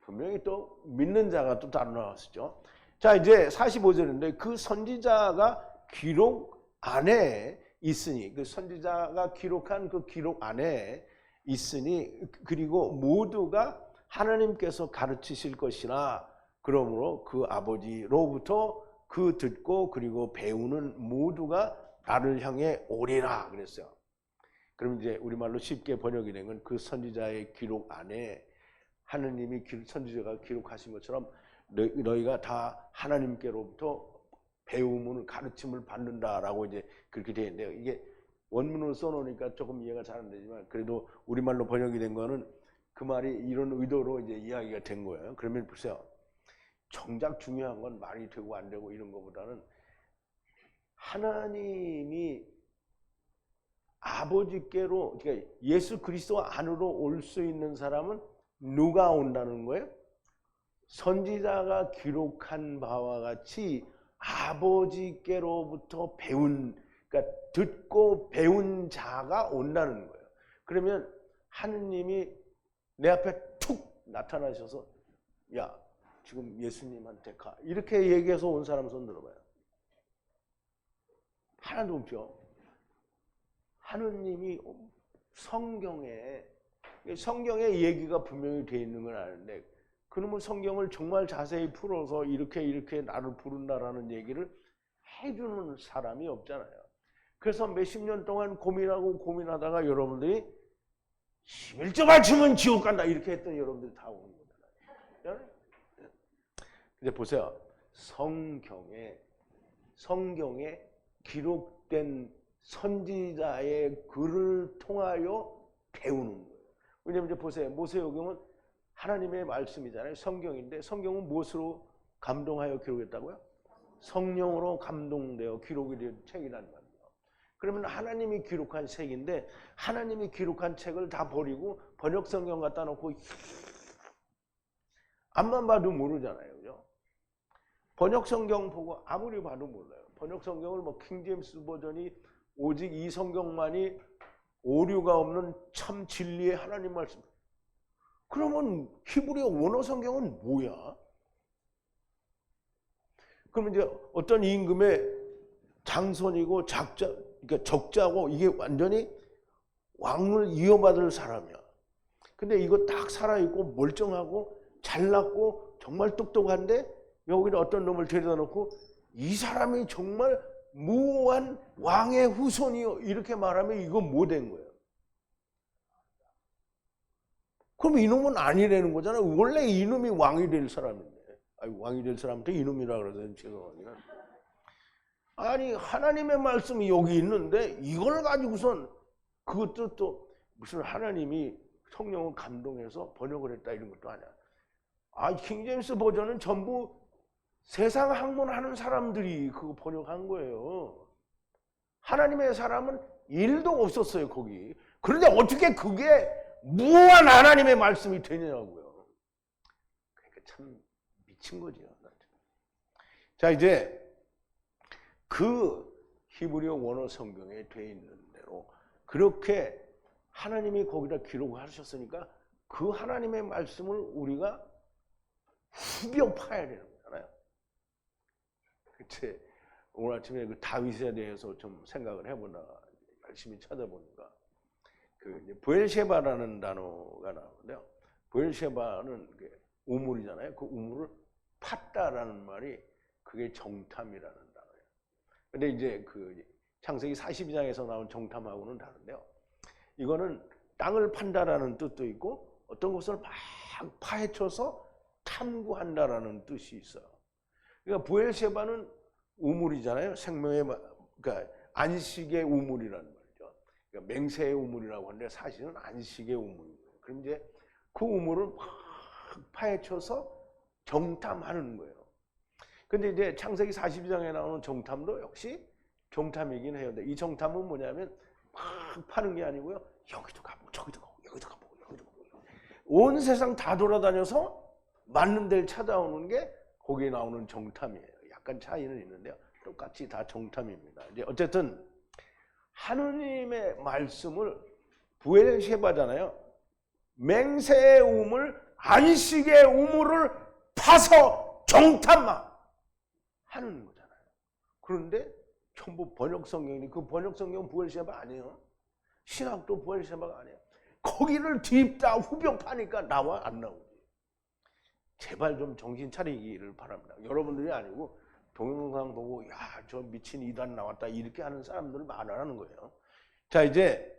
분명히 또 믿는 자가 또 따로 나왔었죠. 자, 이제 45절인데 그 선지자가 기록 안에 있으니, 그 선지자가 기록한 그 기록 안에 있으니, 그리고 모두가 하나님께서 가르치실 것이라. 그러므로 그 아버지로부터 그 듣고 그리고 배우는 모두가 나를 향해 오리라 그랬어요. 그럼 이제 우리말로 쉽게 번역이 된 건 그 선지자의 기록 안에 하느님이 선지자가 기록하신 것처럼 너희가 다 하나님께로부터 배움을 가르침을 받는다라고 이제 그렇게 되어 있는데요. 이게 원문으로 써놓으니까 조금 이해가 잘 안 되지만 그래도 우리말로 번역이 된 거는 그 말이 이런 의도로 이제 이야기가 된 거예요. 그러면 보세요. 정작 중요한 건 말이 되고 안 되고 이런 것보다는 하나님이 아버지께로, 그러니까 예수 그리스도 안으로 올 수 있는 사람은 누가 온다는 거예요? 선지자가 기록한 바와 같이 아버지께로부터 배운, 그러니까 듣고 배운 자가 온다는 거예요. 그러면 하느님이 내 앞에 툭 나타나셔서 야, 지금 예수님한테 가. 이렇게 얘기해서 온 사람 손 들어봐요. 하나도 없죠. 하느님이 성경에 얘기가 분명히 되어 있는 건 아는데 그놈의 성경을 정말 자세히 풀어서 이렇게 나를 부른다라는 얘기를 해주는 사람이 없잖아요. 그래서 몇십 년 동안 고민하다가 여러분들이 11조 맞추면 지옥 간다 이렇게 했더니 여러분들이 다 오는 거잖아요. 근데 보세요. 성경에 기록된 선지자의 글을 통하여 배우는 거예요. 왜냐하면 이제 보세요. 모세오경은 하나님의 말씀이잖아요. 성경인데 성경은 무엇으로 감동하여 기록했다고요? 성령으로 감동되어 기록이 된 책이란 말이에요. 그러면 하나님이 기록한 책인데 하나님이 기록한 책을 다 버리고 번역 성경 갖다 놓고 앞만 봐도 모르잖아요. 그죠? 번역 성경 보고 아무리 봐도 몰라요. 번역 성경을 뭐 킹제임스 버전이 오직 이 성경만이 오류가 없는 참 진리의 하나님 말씀. 그러면 히브리어 원어 성경은 뭐야? 그러면 이제 어떤 임금의 장손이고 그러니까 적자고 이게 완전히 왕을 이어받을 사람이야. 근데 이거 딱 살아있고 멀쩡하고 잘났고 정말 똑똑한데 여기는 어떤 놈을 데려다 놓고 이 사람이 정말 무한 왕의 후손이요 이렇게 말하면 이거 뭐 된 거예요? 그럼 이놈은 아니라는 거잖아요. 원래 이놈이 왕이 될 사람인데. 아니, 왕이 될 사람한테 이놈이라 그러서 죄송하지만. 아니 하나님의 말씀이 여기 있는데 이걸 가지고선 그것도 또 무슨 하나님이 성령을 감동해서 번역을 했다 이런 것도 아니야. 아 킹제임스 버전은 전부 세상 학문하는 사람들이 그거 번역한 거예요. 하나님의 사람은 일도 없었어요 거기. 그런데 어떻게 그게 무한 하나님의 말씀이 되냐고요. 그러니까 참 미친 거죠. 자 이제 그 히브리어 원어 성경에 돼 있는 대로 그렇게 하나님이 거기다 기록을 하셨으니까 그 하나님의 말씀을 우리가 후벼 파야 되는 거잖아요. 그치? 오늘 아침에 그 다윗에 대해서 좀 생각을 해보다가 열심히 찾아보니까 그 브엘셰바라는 단어가 나오는데요. 브엘셰바는 우물이잖아요. 그 우물을 팠다라는 말이 그게 정탐이라는 단어예요. 근데 이제 그 창세기 42장에서 나온 정탐하고는 다른데요. 이거는 땅을 판다라는 뜻도 있고 어떤 것을 막 파헤쳐서 탐구한다라는 뜻이 있어요. 그러니까 부엘셰바는 우물이잖아요. 생명의 그러니까 안식의 우물이라는 말이죠. 그러니까 맹세의 우물이라고 하는데 사실은 안식의 우물이에요. 그럼 이제 그 우물을 막 파헤쳐서 정탐하는 거예요. 근데 이제 창세기 42장에 나오는 정탐도 역시 정탐이긴 해요. 근데 이 정탐은 뭐냐면 막 파는 게 아니고요. 여기도 가보고 저기도 가보고 여기도 가보고 여기도 가보고 온 세상 다 돌아다녀서 맞는 데를 찾아오는 게 거기에 나오는 정탐이에요. 약간 차이는 있는데요. 똑같이 다 정탐입니다. 이제 어쨌든 하느님의 말씀을 부엘셰바잖아요. 맹세의 우물, 안식의 우물을 파서 정탐만 하는 거잖아요. 그런데 전부 번역 성경이 그 번역 성경은 부엘셰바 아니에요. 신학도 부엘셰바가 아니에요. 거기를 뒤집다 후벼 파니까 나와 안 나오지. 제발 좀 정신 차리기를 바랍니다. 여러분들이 아니고 동영상 보고 야, 저 미친 이단 나왔다 이렇게 하는 사람들을 말하는 거예요. 자 이제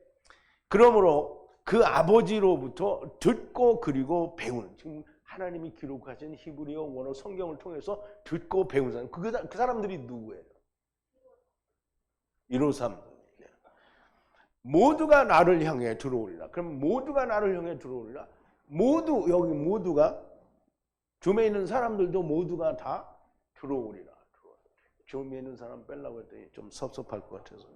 그러므로 그 아버지로부터 듣고 그리고 배우는, 지금 하나님이 기록하신 히브리어 원어 성경을 통해서 듣고 배운 사람, 그 사람들이 누구예요? 153. 모두가 나를 향해 들어오리라. 그럼 모두가 나를 향해 들어오리라. 모두, 여기 모두가, 줌에 있는 사람들도 모두가 다 들어오리라. 줌에 있는 사람 빼려고 했더니 좀 섭섭할 것 같아서.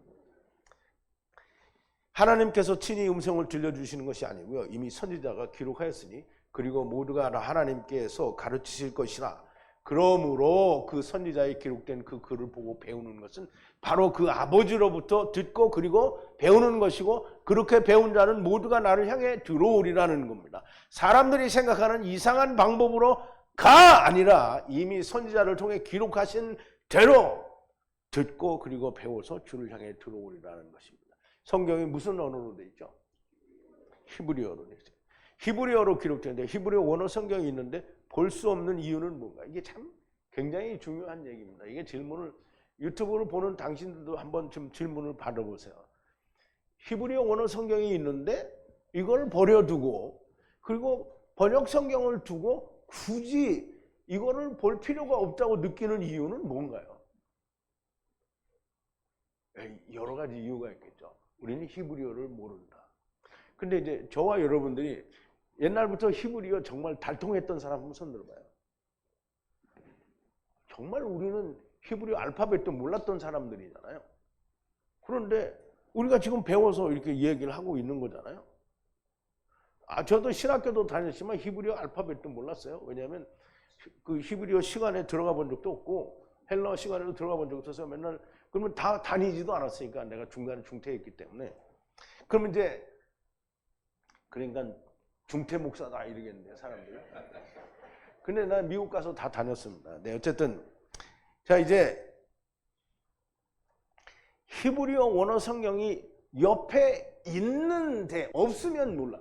하나님께서 친히 음성을 들려주시는 것이 아니고요, 이미 선지자가 기록하였으니 그리고 모두가 하나님께서 가르치실 것이라. 그러므로 그 선지자에 기록된 그 글을 보고 배우는 것은 바로 그 아버지로부터 듣고 그리고 배우는 것이고, 그렇게 배운 자는 모두가 나를 향해 들어오리라는 겁니다. 사람들이 생각하는 이상한 방법으로가 아니라 이미 선지자를 통해 기록하신 대로 듣고 그리고 배워서 주를 향해 들어오리라는 것입니다. 성경이 무슨 언어로 되어 있죠? 히브리어로 되어 있어요. 히브리어로 기록되는데, 히브리어 원어 성경이 있는데 볼 수 없는 이유는 뭔가? 이게 참 굉장히 중요한 얘기입니다. 이게 질문을, 유튜브로 보는 당신들도 한번 좀 질문을 받아보세요. 히브리어 원어 성경이 있는데 이걸 버려두고 그리고 번역 성경을 두고 굳이 이거를 볼 필요가 없다고 느끼는 이유는 뭔가요? 여러 가지 이유가 있겠죠. 우리는 히브리어를 모른다. 근데 이제 저와 여러분들이 옛날부터 히브리어 정말 달통했던 사람 한번 손 들어봐요. 정말 우리는 히브리어 알파벳도 몰랐던 사람들이잖아요. 그런데 우리가 지금 배워서 이렇게 얘기를 하고 있는 거잖아요. 저도 신학교도 다녔지만 히브리어 알파벳도 몰랐어요. 왜냐하면 그 히브리어 시간에 들어가 본 적도 없고 헬라어 시간에도 들어가 본 적도 없어서 맨날, 그러면 다 다니지도 않았으니까, 내가 중간에 중퇴했기 때문에. 그러면 이제, 그러니까 중퇴 목사다 이러겠네요, 사람들이. 근데 난 미국 가서 다 다녔습니다. 네, 어쨌든. 자, 이제 히브리어 원어 성경이 옆에 있는데, 없으면 몰라.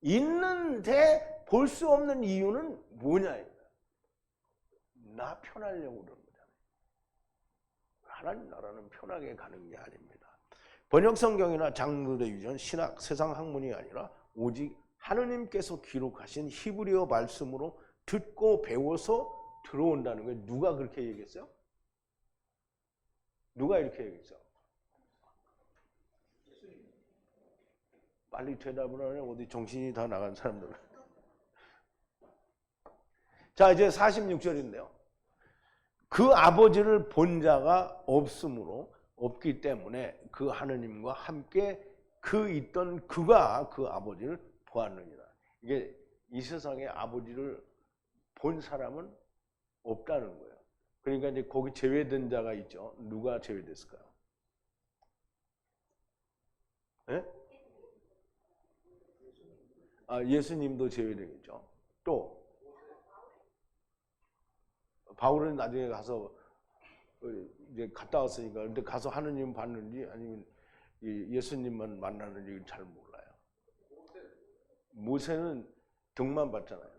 있는데 볼 수 없는 이유는 뭐냐? 나 편하려고 그러는 거잖아요. 하나님 나라는 편하게 가는 게 아닙니다. 번역 성경이나 장르의 유전, 신학, 세상 학문이 아니라 오직 하느님께서 기록하신 히브리어 말씀으로 듣고 배워서 들어온다는 거예요. 누가 그렇게 얘기했어요? 누가 이렇게 얘기했어요? 빨리 대답을 하네. 어디 정신이 다 나간 사람들. 자, 이제 46절인데요. 그 아버지를 본 자가 없기 때문에 그 하느님과 함께 그 있던 그가 그 아버지를 보았느니라. 이게 이 세상에 아버지를 본 사람은 없다는 거예요. 그러니까 이제 거기 제외된 자가 있죠. 누가 제외됐을까요? 예? 예수님도 제외되겠죠. 또 바울은 나중에 가서 이제 갔다 왔으니까, 근데 가서 하느님 봤는지 아니면 예수님만 만나는지 잘 몰라요. 모세는 등만 봤잖아요.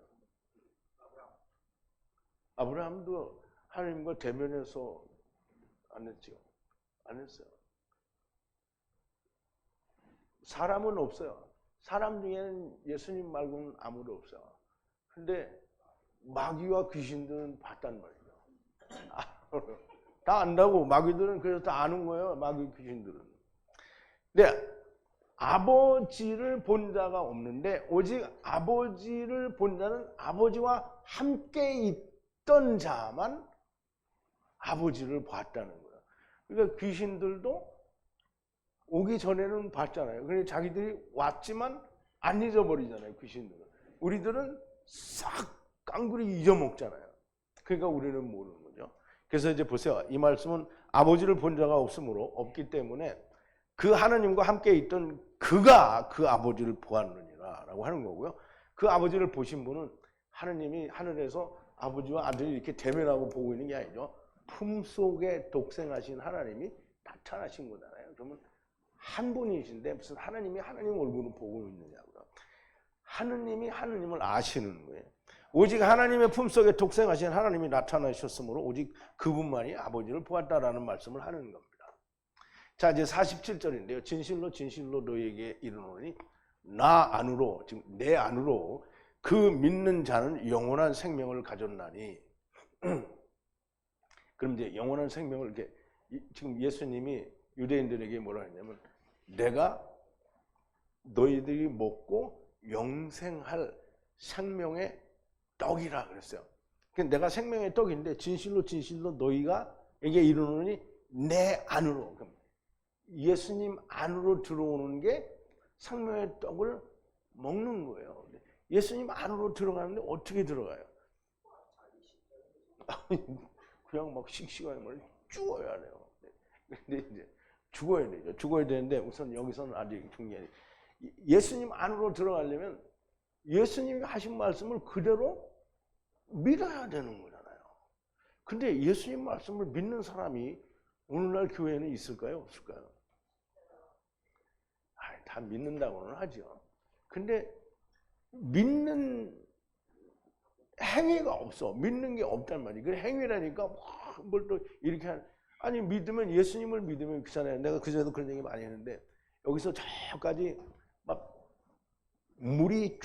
아브라함도 하느님과 대면해서 안 했죠. 안 했어요. 사람은 없어요. 사람 중에는 예수님 말고는 아무도 없어요. 근데 마귀와 귀신들은 봤단 말이죠. 다 안다고. 마귀들은 그래서 다 아는 거예요. 마귀 귀신들은. 근데 아버지를 본 자가 없는데 오직 아버지를 본 자는 아버지와 함께 있던 자만 아버지를 봤다는 거예요. 그러니까 귀신들도 오기 전에는 봤잖아요. 그런데 자기들이 왔지만 안 잊어버리잖아요, 귀신들은. 우리들은 싹 깡그리 잊어먹잖아요. 그러니까 우리는 모르는 거죠. 그래서 이제 보세요. 이 말씀은 아버지를 본 자가 없기 때문에 그 하나님과 함께 있던 그가 그 아버지를 보았느니라 라고 하는 거고요. 그 아버지를 보신 분은 하느님이 하늘에서 아버지와 아들이 이렇게 대면하고 보고 있는 게 아니죠. 품속에 독생하신 하나님이 나타나신 거잖아요. 그러면 한 분이신데 무슨 하나님이 하나님 얼굴을 보고 있느냐고요. 하느님이 하느님을 아시는 거예요. 오직 하나님의 품속에 독생하신 하나님이 나타나셨으므로 오직 그분만이 아버지를 보았다라는 말씀을 하는 겁니다. 자, 이제 47절인데요. 진실로 진실로 너희에게 이르노니 나 안으로, 지금 내 안으로 그 믿는 자는 영원한 생명을 가졌나니. 그럼 이제 영원한 생명을 이렇게 지금 예수님이 유대인들에게 뭐라 했냐면 내가 너희들이 먹고 영생할 생명의 떡이라 그랬어요. 내가 생명의 떡인데 진실로 너희가 에게 이르노니 내 안으로. 예수님 안으로 들어오는 게 생명의 떡을 먹는 거예요. 예수님 안으로 들어가는데 어떻게 들어가요? 그냥 막 씩씩하게 말 죽어야 돼요. 근데 이제 죽어야 되죠. 죽어야 되는데 우선 여기서는 아직 중요해. 예수님 안으로 들어가려면 예수님이 하신 말씀을 그대로 믿어야 되는 거잖아요. 근데 예수님 말씀을 믿는 사람이 오늘날 교회에는 있을까요? 없을까요? 다 믿는다고는 하죠. 근데 믿는 행위가 없어. 믿는 게 없단 말이에요. 그 행위라니까 뭘 또 이렇게 아니 믿으면 예수님을 믿으면 그잖아요. 내가 그전에도 그런 얘기 많이 했는데 여기서 저까지 막 물이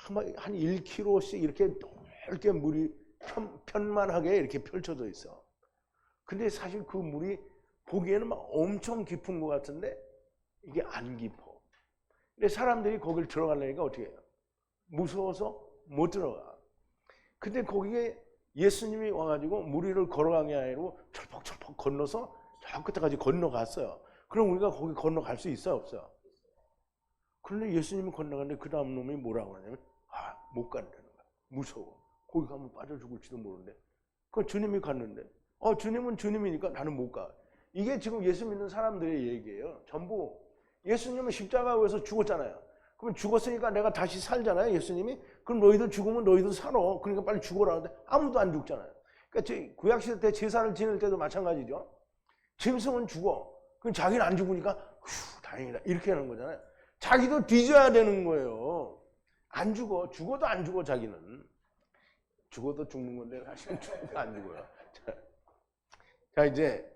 쫙한 1km씩 이렇게 넓게 물이 편만하게 이렇게 펼쳐져 있어. 근데 사실 그 물이 보기에는 막 엄청 깊은 것 같은데 이게 안 깊어. 근데 사람들이 거길 들어가려니까 어떻게 해요? 무서워서 못 들어가. 근데 거기에 예수님이 와가지고 물 위를 걸어간 게 아니고 철퍽철퍽 건너서 저 끝에까지 건너갔어요. 그럼 우리가 거기 건너갈 수 있어요? 없어요? 그런데 예수님이 건너갔는데 그 다음 놈이 뭐라고 하냐면 못 간다는 거야. 무서워. 거기 가면 빠져 죽을지도 모르는데. 그 주님이 갔는데 주님은 주님이니까 나는 못 가. 이게 지금 예수 믿는 사람들의 얘기예요. 전부 예수님은 십자가에서 죽었잖아요. 그럼 죽었으니까 내가 다시 살잖아요. 예수님이. 그럼 너희들 죽으면 너희도 살아. 그러니까 빨리 죽어라 하는데 아무도 안 죽잖아요. 그러니까 구약시대 때 제사를 지낼 때도 마찬가지죠. 짐승은 죽어. 그럼 자기는 안 죽으니까 휴 다행이다 이렇게 하는 거잖아요. 자기도 뒤져야 되는 거예요. 안 죽어. 죽어도 안 죽어 자기는. 죽어도 죽는 건데 사실은 죽어도 안 죽어요. 자 이제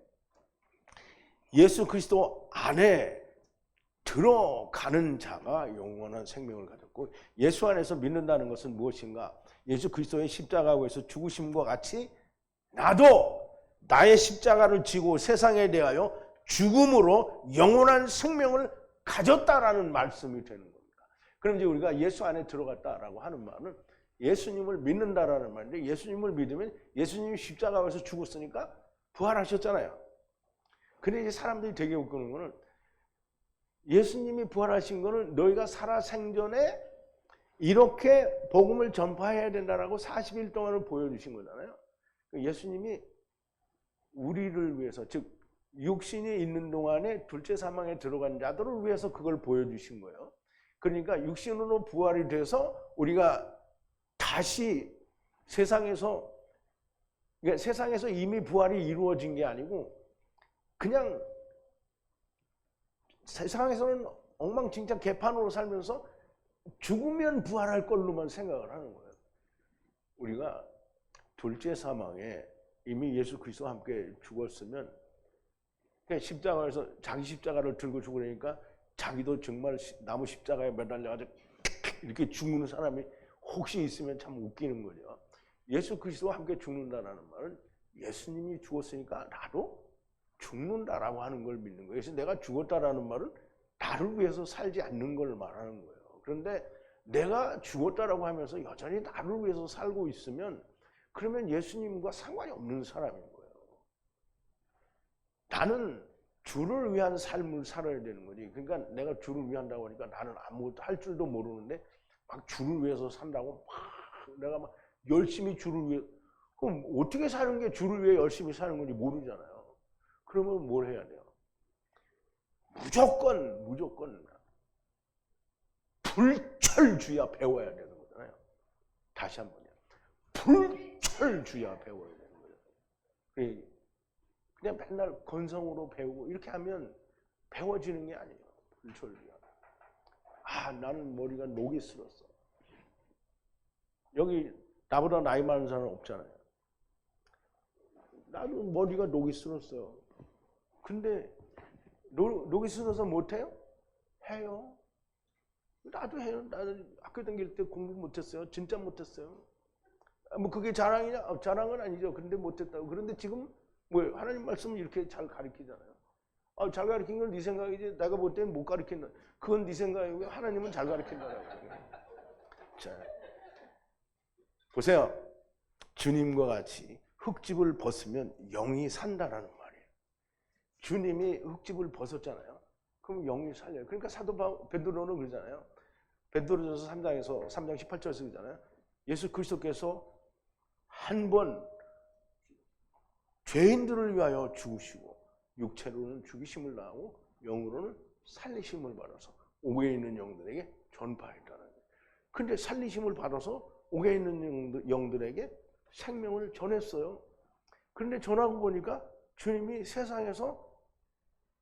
예수 그리스도 안에 들어가는 자가 영원한 생명을 가졌고 예수 안에서 믿는다는 것은 무엇인가? 예수 그리스도의 십자가에서 죽으심과 같이 나도 나의 십자가를 지고 세상에 대하여 죽음으로 영원한 생명을 가졌다라는 말씀이 되는 겁니다. 그럼 이제 우리가 예수 안에 들어갔다라고 하는 말은 예수님을 믿는다라는 말인데 예수님을 믿으면 예수님이 십자가에서 죽었으니까 부활하셨잖아요. 근데 이제 사람들이 되게 웃기는 거는 예수님이 부활하신 거는 너희가 살아생전에 이렇게 복음을 전파해야 된다라고 40일 동안을 보여주신 거잖아요. 예수님이 우리를 위해서 즉 육신이 있는 동안에 둘째 사망에 들어간 자들을 위해서 그걸 보여주신 거예요. 그러니까 육신으로 부활이 돼서 우리가 다시 세상에서 이미 부활이 이루어진 게 아니고 그냥 세상에서는 엉망진창 개판으로 살면서 죽으면 부활할 걸로만 생각을 하는 거예요. 우리가 둘째 사망에 이미 예수 그리스도와 함께 죽었으면 십자가에서 자기 십자가를 들고 죽으려니까 자기도 정말 나무 십자가에 매달려가지고 이렇게 죽는 사람이 혹시 있으면 참 웃기는 거죠. 예수 그리스도와 함께 죽는다는 말은 예수님이 죽었으니까 나도 죽는다라고 하는 걸 믿는 거예요. 그래서 내가 죽었다라는 말은 나를 위해서 살지 않는 걸 말하는 거예요. 그런데 내가 죽었다라고 하면서 여전히 나를 위해서 살고 있으면 그러면 예수님과 상관이 없는 사람인 거예요. 나는 주를 위한 삶을 살아야 되는 거지. 그러니까 내가 주를 위한다고 하니까 나는 아무것도 할 줄도 모르는데 막 주를 위해서 산다고 막 내가 막 열심히 주를 위해 그럼 어떻게 사는 게 주를 위해 열심히 사는 건지 모르잖아요. 그러면 뭘 해야 돼요? 무조건 불철주야 배워야 되는 거잖아요. 다시 한 번요. 불철주야 배워야 되는 거예요. 그냥 맨날 건성으로 배우고 이렇게 하면 배워지는 게 아니에요. 불철주야. 나는 머리가 녹이 슬었어. 여기 나보다 나이 많은 사람은 없잖아요. 나도 머리가 녹이 슬었어요. 근데 녹이 슬어서 못해요? 해요. 나도 해요. 나도 학교 다닐 때 공부 못했어요. 진짜 못했어요. 뭐 그게 자랑이냐? 자랑은 아니죠. 근데 못했다고. 그런데 지금 뭐예요? 하나님 말씀을 이렇게 잘 가르치잖아요. 잘 가르친 건 네 생각이지. 내가 볼 때는 못 가르친다. 그건 네 생각이고 하나님은 잘 가르친다라고. 자, 보세요. 주님과 같이 흙집을 벗으면 영이 산다라는 말이에요. 주님이 흙집을 벗었잖아요. 그럼 영이 살려요. 그러니까 사도 베드로는 그러잖아요. 베드로전서 3장에서 3장 18절에서 그러잖아요. 예수 그리스도께서 한 번 죄인들을 위하여 죽으시고 육체로는 죽이심을 당하고 영으로는 살리심을 받아서 옥에 있는 영들에게 전파했다는 거예요. 근데 살리심을 받아서 옥에 있는 영들에게 생명을 전했어요. 그런데 전하고 보니까 주님이 세상에서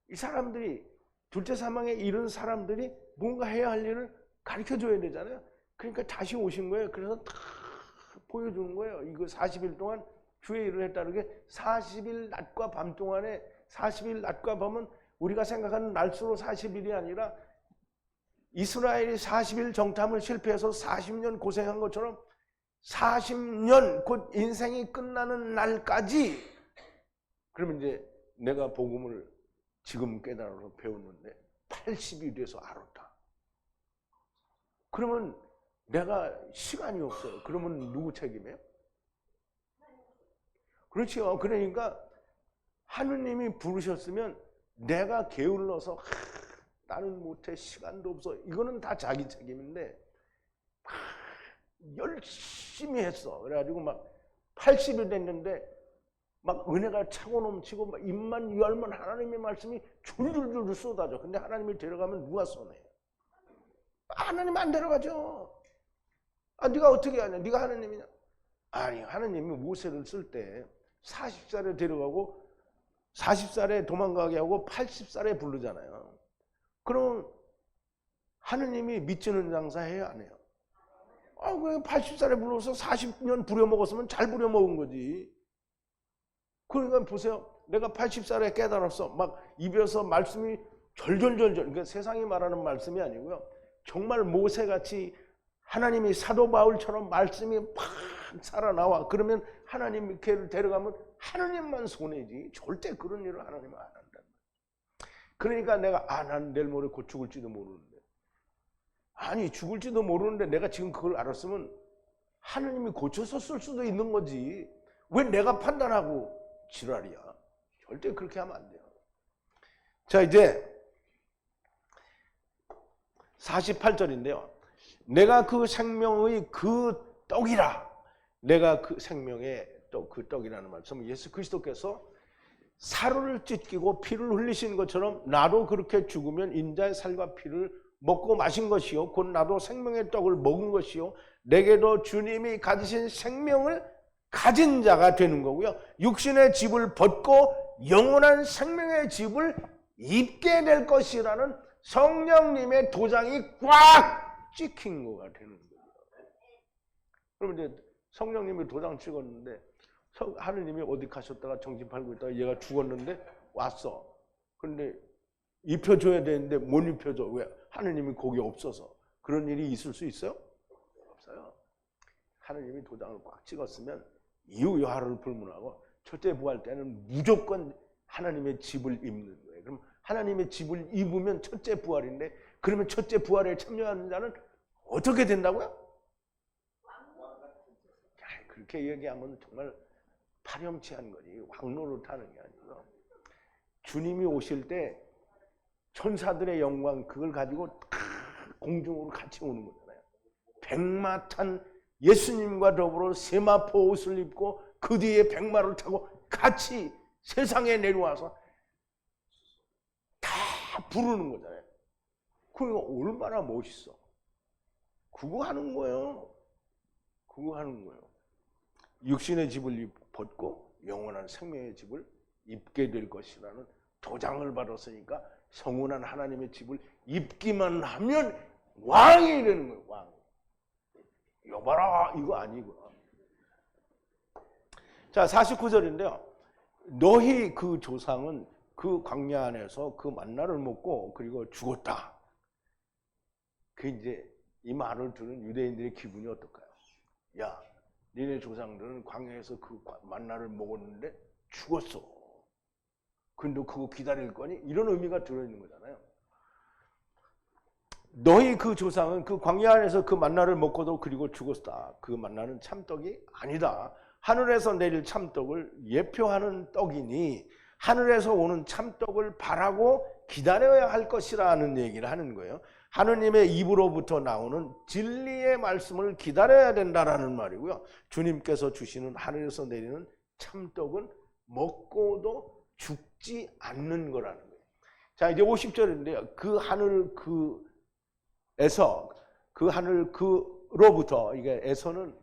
이 사람들이 둘째 사망에 이른 사람들이 뭔가 해야 할 일을 가르쳐줘야 되잖아요. 그러니까 다시 오신 거예요. 그래서 다 보여주는 거예요. 이거 40일 동안 주의 일을 했다는 게 40일 낮과 밤 동안에 40일 낮과 밤은 우리가 생각하는 날수로 40일이 아니라 이스라엘이 40일 정탐을 실패해서 40년 고생한 것처럼 40년 곧 인생이 끝나는 날까지 그러면 이제 내가 복음을 지금 깨달아서 배웠는데 80이 돼서 알았다. 그러면 내가 시간이 없어요. 그러면 누구 책임이에요? 그렇죠. 그러니까 하느님이 부르셨으면 내가 게을러서 나는 못해 시간도 없어 이거는 다 자기 책임인데 열심히 했어. 그래가지고 막 80이 됐는데 막 은혜가 차고 넘치고 막 입만 열면 하나님의 말씀이 줄줄줄 쏟아져. 근데 하나님이 데려가면 누가 손해? 하나님 안 데려가죠. 네가 어떻게 하냐? 네가 하나님이냐? 아니 하나님이 모세를 쓸 때 40살에 데려가고 40살에 도망가게 하고 80살에 부르잖아요. 그럼 하느님이 미치는 장사 해야 안 해요? 왜 80살에 불러서 40년 부려먹었으면 잘 부려먹은 거지. 그러니까 보세요. 내가 80살에 깨달았어. 막 입에서 말씀이 절절절절. 그러니까 세상이 말하는 말씀이 아니고요. 정말 모세같이 하나님이 사도 바울처럼 말씀이 팍 살아나와. 그러면 하나님 걔를 데려가면 하나님만 손해지. 절대 그런 일을 하나님은 안 한다. 그러니까 내가 난 내일 모레 곧 죽을지도 모르는데. 아니 죽을지도 모르는데 내가 지금 그걸 알았으면 하나님이 고쳐서 쓸 수도 있는 거지. 왜 내가 판단하고 지랄이야. 절대 그렇게 하면 안 돼요. 자 이제 48절인데요. 내가 그 생명의 그 떡이라. 내가 그 생명의 떡, 그 떡이라는 말씀은 예수 그리스도께서 살을 찢기고 피를 흘리신 것처럼 나도 그렇게 죽으면 인자의 살과 피를 먹고 마신 것이요 곧 나도 생명의 떡을 먹은 것이요 내게도 주님이 가지신 생명을 가진 자가 되는 거고요. 육신의 집을 벗고 영원한 생명의 집을 입게 될 것이라는 성령님의 도장이 꽉 찍힌 거가 되는 거예요. 그럼 이제 성령님이 도장 찍었는데 하느님이 어디 가셨다가 정신 팔고 있다가 얘가 죽었는데 왔어. 그런데 입혀줘야 되는데 못 입혀줘. 왜? 하느님이 거기 없어서. 그런 일이 있을 수 있어요? 없어요. 하느님이 도장을 꽉 찍었으면 이후 여하를 불문하고 첫째 부활 때는 무조건 하나님의 집을 입는 거예요. 그럼 하나님의 집을 입으면 첫째 부활인데 그러면 첫째 부활에 참여하는 자는 어떻게 된다고요? 그렇게 얘기하면 정말 파렴치한 거지. 왕노를 타는 게 아니고 주님이 오실 때 천사들의 영광 그걸 가지고 공중으로 같이 오는 거잖아요. 백마 탄 예수님과 더불어 세마포 옷을 입고 그 뒤에 백마를 타고 같이 세상에 내려와서 다 부르는 거잖아요. 그거 얼마나 멋있어. 그거 하는 거예요. 그거 하는 거예요. 육신의 집을 벗고 영원한 생명의 집을 입게 될 것이라는 도장을 받았으니까 성운한 하나님의 집을 입기만 하면 왕이 되는 거예요. 왕. 여봐라 이거 아니고. 자 49절인데요. 너희 그 조상은 그 광야 안에서 그 만나를 먹고 그리고 죽었다. 그 이제 이 말을 들은 유대인들의 기분이 어떨까요? 야, 니네 조상들은 광야에서 그 만나를 먹었는데 죽었어. 근데 그거 기다릴 거니? 이런 의미가 들어있는 거잖아요. 너희 그 조상은 그 광야 안에서 그 만나를 먹고도 그리고 죽었다. 그 만나는 참떡이 아니다. 하늘에서 내릴 참떡을 예표하는 떡이니 하늘에서 오는 참떡을 바라고 기다려야 할 것이라는 얘기를 하는 거예요. 하느님의 입으로부터 나오는 진리의 말씀을 기다려야 된다라는 말이고요. 주님께서 주시는 하늘에서 내리는 참떡은 먹고도 죽지 않는 거라는 거예요. 자, 이제 50절인데요. 그 하늘 그 하늘 그로부터, 이게 에서는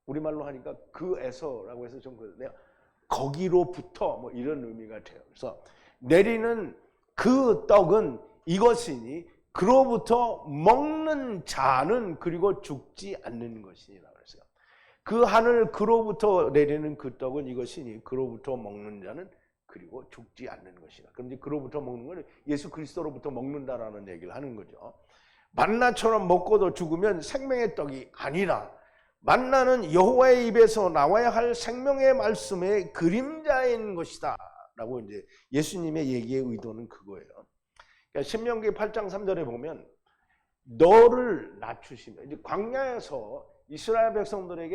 우리말로 하니까 그 에서라고 해서 좀 그런데요. 거기로부터 뭐 이런 의미가 돼요. 그래서 내리는 그 떡은 이것이니 그로부터 먹는 자는 그리고 죽지 않는 것이니라 그랬어요. 그 하늘 그로부터 내리는 그 떡은 이것이니 그로부터 먹는 자는 그리고 죽지 않는 것이라. 그럼 이제 그로부터 먹는 건 예수 그리스도로부터 먹는다라는 얘기를 하는 거죠. 만나처럼 먹고도 죽으면 생명의 떡이 아니라 만나는 여호와의 입에서 나와야 할 생명의 말씀의 그림자인 것이다 라고 이제 예수님의 얘기의 의도는 그거예요. 그러니까 신명기 8장 3절에 보면 너를 낮추시며, 이제 광야에서 이스라엘 백성들을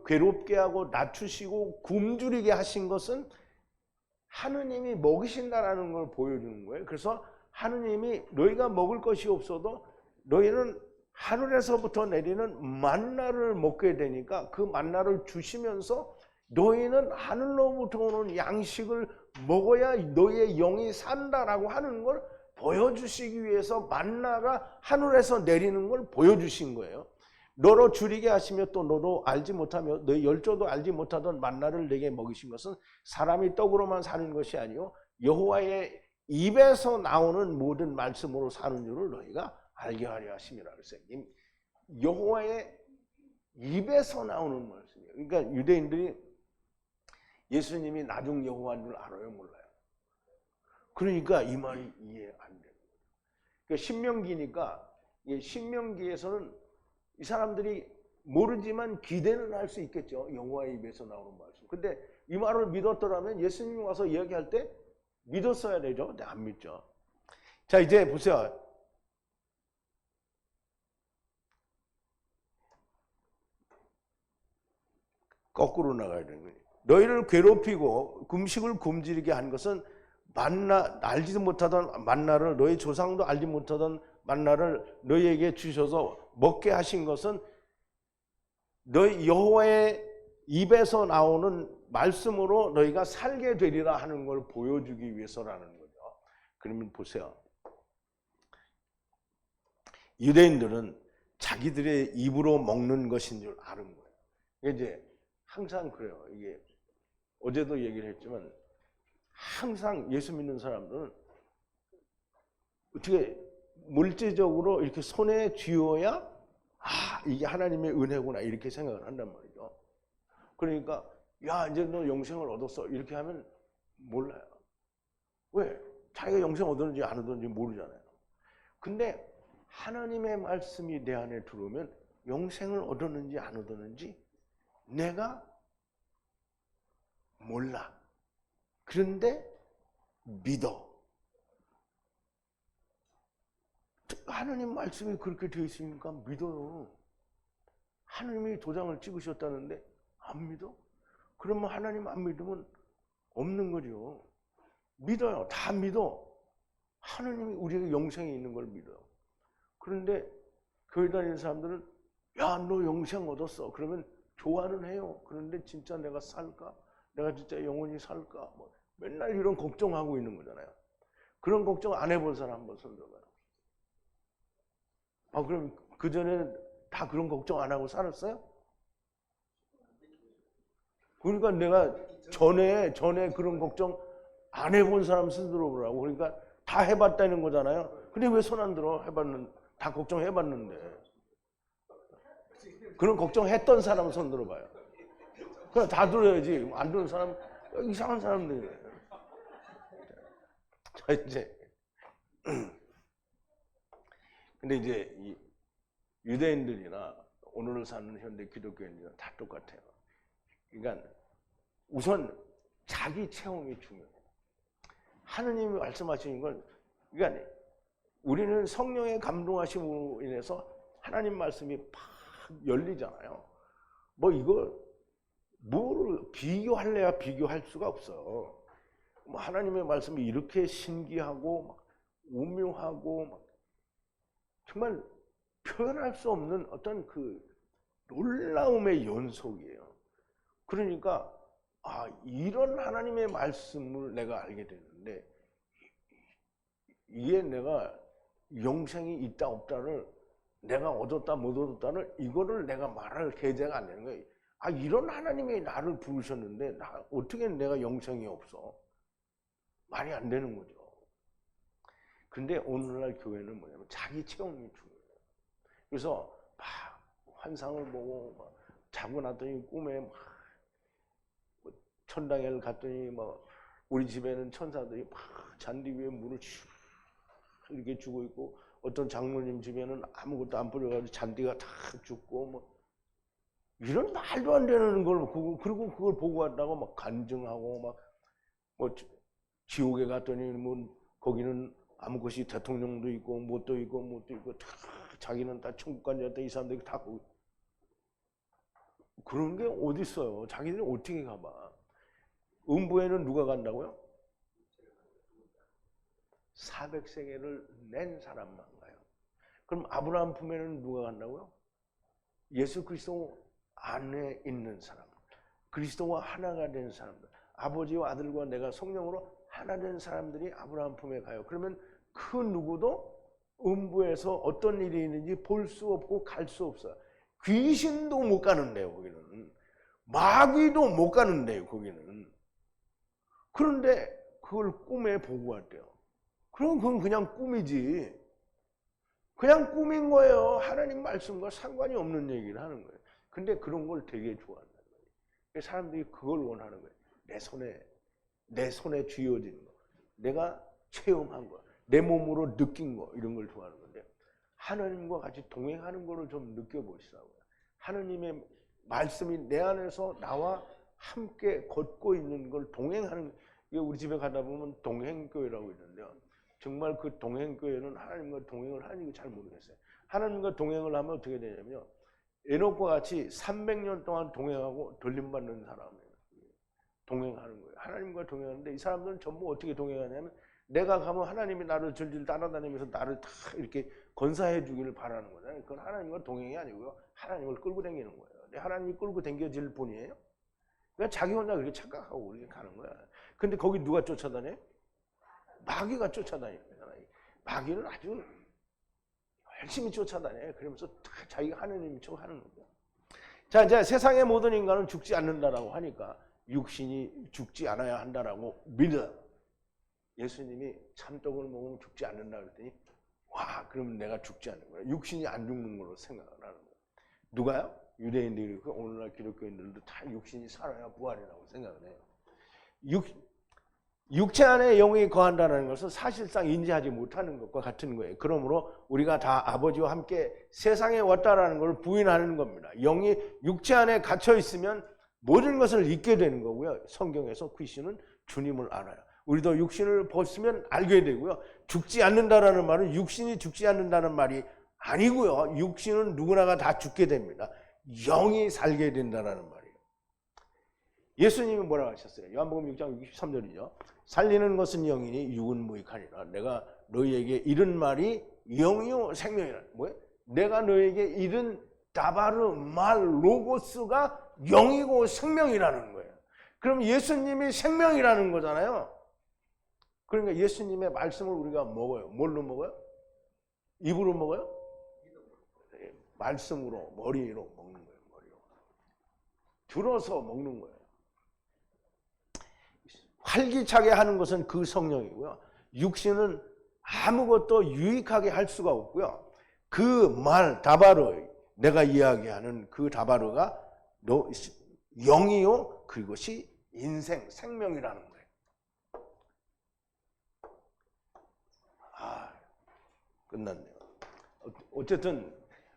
괴롭게 하고 낮추시고 굶주리게 하신 것은 하느님이 먹이신다라는 걸 보여주는 거예요. 그래서 하느님이 너희가 먹을 것이 없어도 너희는 하늘에서부터 내리는 만나를 먹게 되니까 그 만나를 주시면서 너희는 하늘로부터 오는 양식을 먹어야 너희의 영이 산다라고 하는 걸 보여주시기 위해서 만나가 하늘에서 내리는 걸 보여주신 거예요. 너로 줄이게 하시며 또 너도 알지 못하며 너희 열조도 알지 못하던 만나를 내게 먹이신 것은 사람이 떡으로만 사는 것이 아니요 여호와의 입에서 나오는 모든 말씀으로 사는 줄을 너희가 알게 하려 하심이라 그랬어요. 여호와의 입에서 나오는 말씀이에요. 그러니까 유대인들이 예수님이 나중 여호와인 줄 알아요, 몰라요? 그러니까 이 말이 이해 안 되는 거예요. 그러니까 신명기니까 신명기에서는 이 사람들이 모르지만 기대는 할 수 있겠죠. 여호와의 입에서 나오는 말씀. 근데 이 말을 믿었더라면 예수님이 와서 이야기할 때 믿었어야 되죠. 근데 안 믿죠. 자, 이제 보세요. 거꾸로 나가야 되는 거예요. 너희를 괴롭히고 금식을 굶주리게 한 것은 만나, 알지도 못하던 만나를, 너희 조상도 알지 못하던 만나를 너희에게 주셔서 먹게 하신 것은 너희 여호와의 입에서 나오는 말씀으로 너희가 살게 되리라 하는 걸 보여주기 위해서라는 거죠. 그러면 보세요. 유대인들은 자기들의 입으로 먹는 것인 줄 아는 거예요. 이제 항상 그래요. 이게 어제도 얘기를 했지만 항상 예수 믿는 사람들은 어떻게 물질적으로 이렇게 손에 쥐어야 이게 하나님의 은혜구나 이렇게 생각을 한단 말이죠. 그러니까 야 이제 너 영생을 얻었어 이렇게 하면 몰라요. 왜? 자기가 영생 얻었는지 안 얻었는지 모르잖아요. 근데 하나님의 말씀이 내 안에 들어오면 영생을 얻었는지 안 얻었는지 내가 몰라. 그런데 믿어. 하나님 말씀이 그렇게 되어 있으니까 믿어요. 하나님이 도장을 찍으셨다는데 안 믿어? 그러면 하나님 안 믿으면 없는 거죠. 믿어요. 다 믿어. 하나님이 우리에게 영생이 있는 걸 믿어요. 그런데 교회 다니는 사람들은 야, 너 영생 얻었어. 그러면 좋아는 해요. 그런데 진짜 내가 살까? 내가 진짜 영원히 살까? 뭐 맨날 이런 걱정하고 있는 거잖아요. 그런 걱정 안 해본 사람 한번 손 들어봐요. 그럼 그전에는 다 그런 걱정 안 하고 살았어요? 그러니까 내가 전에 그런 걱정 안 해본 사람 손 들어보라고. 그러니까 다 해봤다는 거잖아요. 근데 왜 손 안 들어? 다 걱정해봤는데. 그런 걱정했던 사람 손 들어봐요. 그냥 다 들어야지. 안 들은 사람 이상한 사람들이에요. 자 이제 근데 이제 이 유대인들이나 오늘 사는 현대 기독교인들은 다 똑같아요. 그러니까 우선 자기 체험이 중요해요. 하느님이 말씀하시는 건, 그러니까 우리는 성령의 감동하심으로 인해서 하나님 말씀이 팍 열리잖아요. 뭐 이거 뭐를 비교할래야 비교할 수가 없어. 뭐 하나님의 말씀이 이렇게 신기하고 막 오묘하고 막 정말 표현할 수 없는 어떤 그 놀라움의 연속이에요. 그러니까 이런 하나님의 말씀을 내가 알게 되는데 이게 내가 영생이 있다 없다를 내가 얻었다 못 얻었다를 이거를 내가 말할 계제가 안 되는 거예요. 이런 하나님이 나를 부르셨는데 어떻게 내가 영생이 없어? 말이 안 되는 거죠. 근데 오늘날 교회는 뭐냐면 자기 체험이 중요해요. 그래서 막 환상을 보고 막 자고 났더니 꿈에 막 천당에 갔더니 막 우리 집에는 천사들이 막 잔디 위에 물을 이렇게 주고 있고 어떤 장로님 집에는 아무것도 안 뿌려가지고 잔디가 다 죽고 뭐 이런 말도 안 되는 걸 그리고 그걸 보고 왔다고 막 간증하고 막 뭐 지옥에 갔더니 뭐 거기는 아무것이 대통령도 있고 뭣도 있고 다 자기는 다 천국 간자다 이 사람들이 다 그런 게 어디 있어요? 자기들이 어떻게 가봐? 음부에는 누가 간다고요? 400세계를 낸 사람만 가요. 그럼 아브라함 품에는 누가 간다고요? 예수 그리스도 안에 있는 사람, 그리스도와 하나가 된 사람들, 아버지와 아들과 내가 성령으로 하나 된 사람들이 아브라함 품에 가요. 그러면 그 누구도 음부에서 어떤 일이 있는지 볼 수 없고 갈 수 없어요. 귀신도 못 가는데요, 거기는. 마귀도 못 가는데요, 거기는. 그런데 그걸 꿈에 보고 왔대요. 그럼 그건 그냥 꿈이지. 그냥 꿈인 거예요. 하나님 말씀과 상관이 없는 얘기를 하는 거예요. 근데 그런 걸 되게 좋아한다는 거예요. 사람들이 그걸 원하는 거예요. 내 손에 쥐어진 거. 내가 체험한 거. 내 몸으로 느낀 거. 이런 걸 좋아하는 건데 하나님과 같이 동행하는 거를 좀 느껴보시라고요. 하나님의 말씀이 내 안에서 나와 함께 걷고 있는 걸 동행하는, 이게 우리 집에 가다 보면 동행교회라고 있는데요. 정말 그 동행교회는 하나님과 동행을 하는 게 잘 모르겠어요. 하나님과 동행을 하면 어떻게 되냐면요. 에녹과 같이 300년 동안 동행하고 돌림받는 사람이에요. 동행하는 거예요. 하나님과 동행하는데 이 사람들은 전부 어떻게 동행하냐면 내가 가면 하나님이 나를 줄줄 따라다니면서 나를 다 이렇게 건사해 주기를 바라는 거잖아요. 그건 하나님과 동행이 아니고요. 하나님을 끌고 다니는 거예요. 근데 하나님이 끌고 다녀질 뿐이에요. 그러니까 자기 혼자 그렇게 착각하고 그렇게 가는 거야. 근데 거기 누가 쫓아다녀? 마귀가 쫓아다니는 거잖아요. 마귀는 아주 열심히 쫓아다녀요. 그러면서 자기가 하느님 척 하는 거죠. 자, 이제 세상의 모든 인간은 죽지 않는다라고 하니까 육신이 죽지 않아야 한다라고 믿어. 예수님이 참떡을 먹으면 죽지 않는다 그랬더니 와, 그럼 내가 죽지 않는 거야. 육신이 안 죽는 걸로 생각을 하는 거야. 누가요? 유대인들이 오늘날 기독교인들도 다 육신이 살아야 부활이라고 생각을 해요. 육체 안에 영이 거한다는 것은 사실상 인지하지 못하는 것과 같은 거예요. 그러므로 우리가 다 아버지와 함께 세상에 왔다라는 걸 부인하는 겁니다. 영이 육체 안에 갇혀 있으면 모든 것을 잊게 되는 거고요. 성경에서 귀신은 주님을 알아요. 우리도 육신을 벗으면 알게 되고요. 죽지 않는다라는 말은 육신이 죽지 않는다는 말이 아니고요. 육신은 누구나가 다 죽게 됩니다. 영이 살게 된다는 말이에요. 예수님이 뭐라고 하셨어요? 요한복음 6장 63절이죠. 살리는 것은 영이니 육은 무익하니라. 내가 너희에게 이른 말이 영이요 생명이라. 뭐예요? 내가 너희에게 이른 다바르 말 로고스가 영이고 생명이라는 거예요. 그럼 예수님이 생명이라는 거잖아요. 그러니까 예수님의 말씀을 우리가 먹어요. 뭘로 먹어요? 입으로 먹어요? 말씀으로, 머리로 먹는 거예요. 머리로. 들어서 먹는 거예요. 활기차게 하는 것은 그 성령이고요. 육신은 아무것도 유익하게 할 수가 없고요. 그 말, 다바르, 내가 이야기하는 그 다바르가 영이요, 그것이 인생, 생명이라는 거예요. 끝났네요. 어쨌든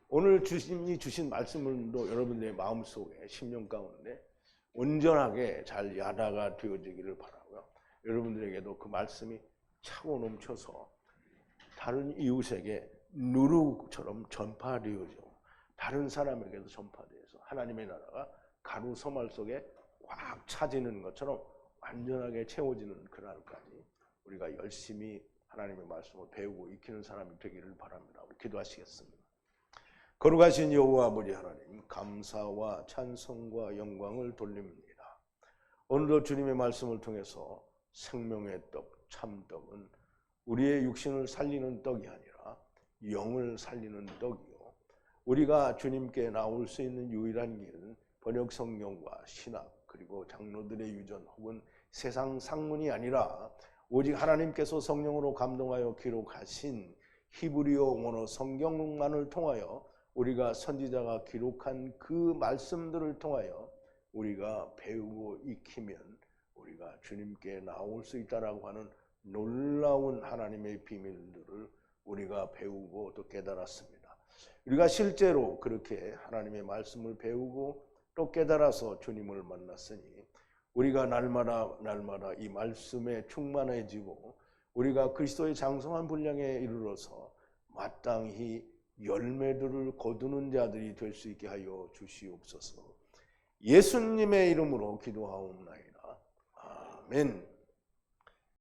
오늘 주님이 주신 말씀도 여러분들의 마음속에 심령 가운데 온전하게 잘 야다가 되어지기를 바라고요. 여러분들에게도 그 말씀이 차고 넘쳐서 다른 이웃에게 누룩처럼 전파되어져 다른 사람에게도 전파되어서 하나님의 나라가 가루 소말 속에 꽉 차지는 것처럼 완전하게 채워지는 그날까지 우리가 열심히 하나님의 말씀을 배우고 익히는 사람이 되기를 바랍니다. 우리 기도하시겠습니다. 거룩하신 여호와 아버지 하나님, 감사와 찬송과 영광을 돌립니다. 오늘도 주님의 말씀을 통해서 생명의 떡, 참떡은 우리의 육신을 살리는 떡이 아니라 영을 살리는 떡이요, 우리가 주님께 나올 수 있는 유일한 길은 번역 성경과 신학 그리고 장로들의 유전 혹은 세상 상문이 아니라 오직 하나님께서 성령으로 감동하여 기록하신 히브리어 원어 성경만을 통하여 우리가 선지자가 기록한 그 말씀들을 통하여 우리가 배우고 익히면 우리가 주님께 나올 수 있다라고 하는 놀라운 하나님의 비밀들을 우리가 배우고 또 깨달았습니다. 우리가 실제로 그렇게 하나님의 말씀을 배우고 또 깨달아서 주님을 만났으니 우리가 날마다 이 말씀에 충만해지고 우리가 그리스도의 장성한 분량에 이르러서 마땅히 열매들을 거두는 자들이 될 수 있게 하여 주시옵소서. 예수님의 이름으로 기도하옵나이다. 아멘.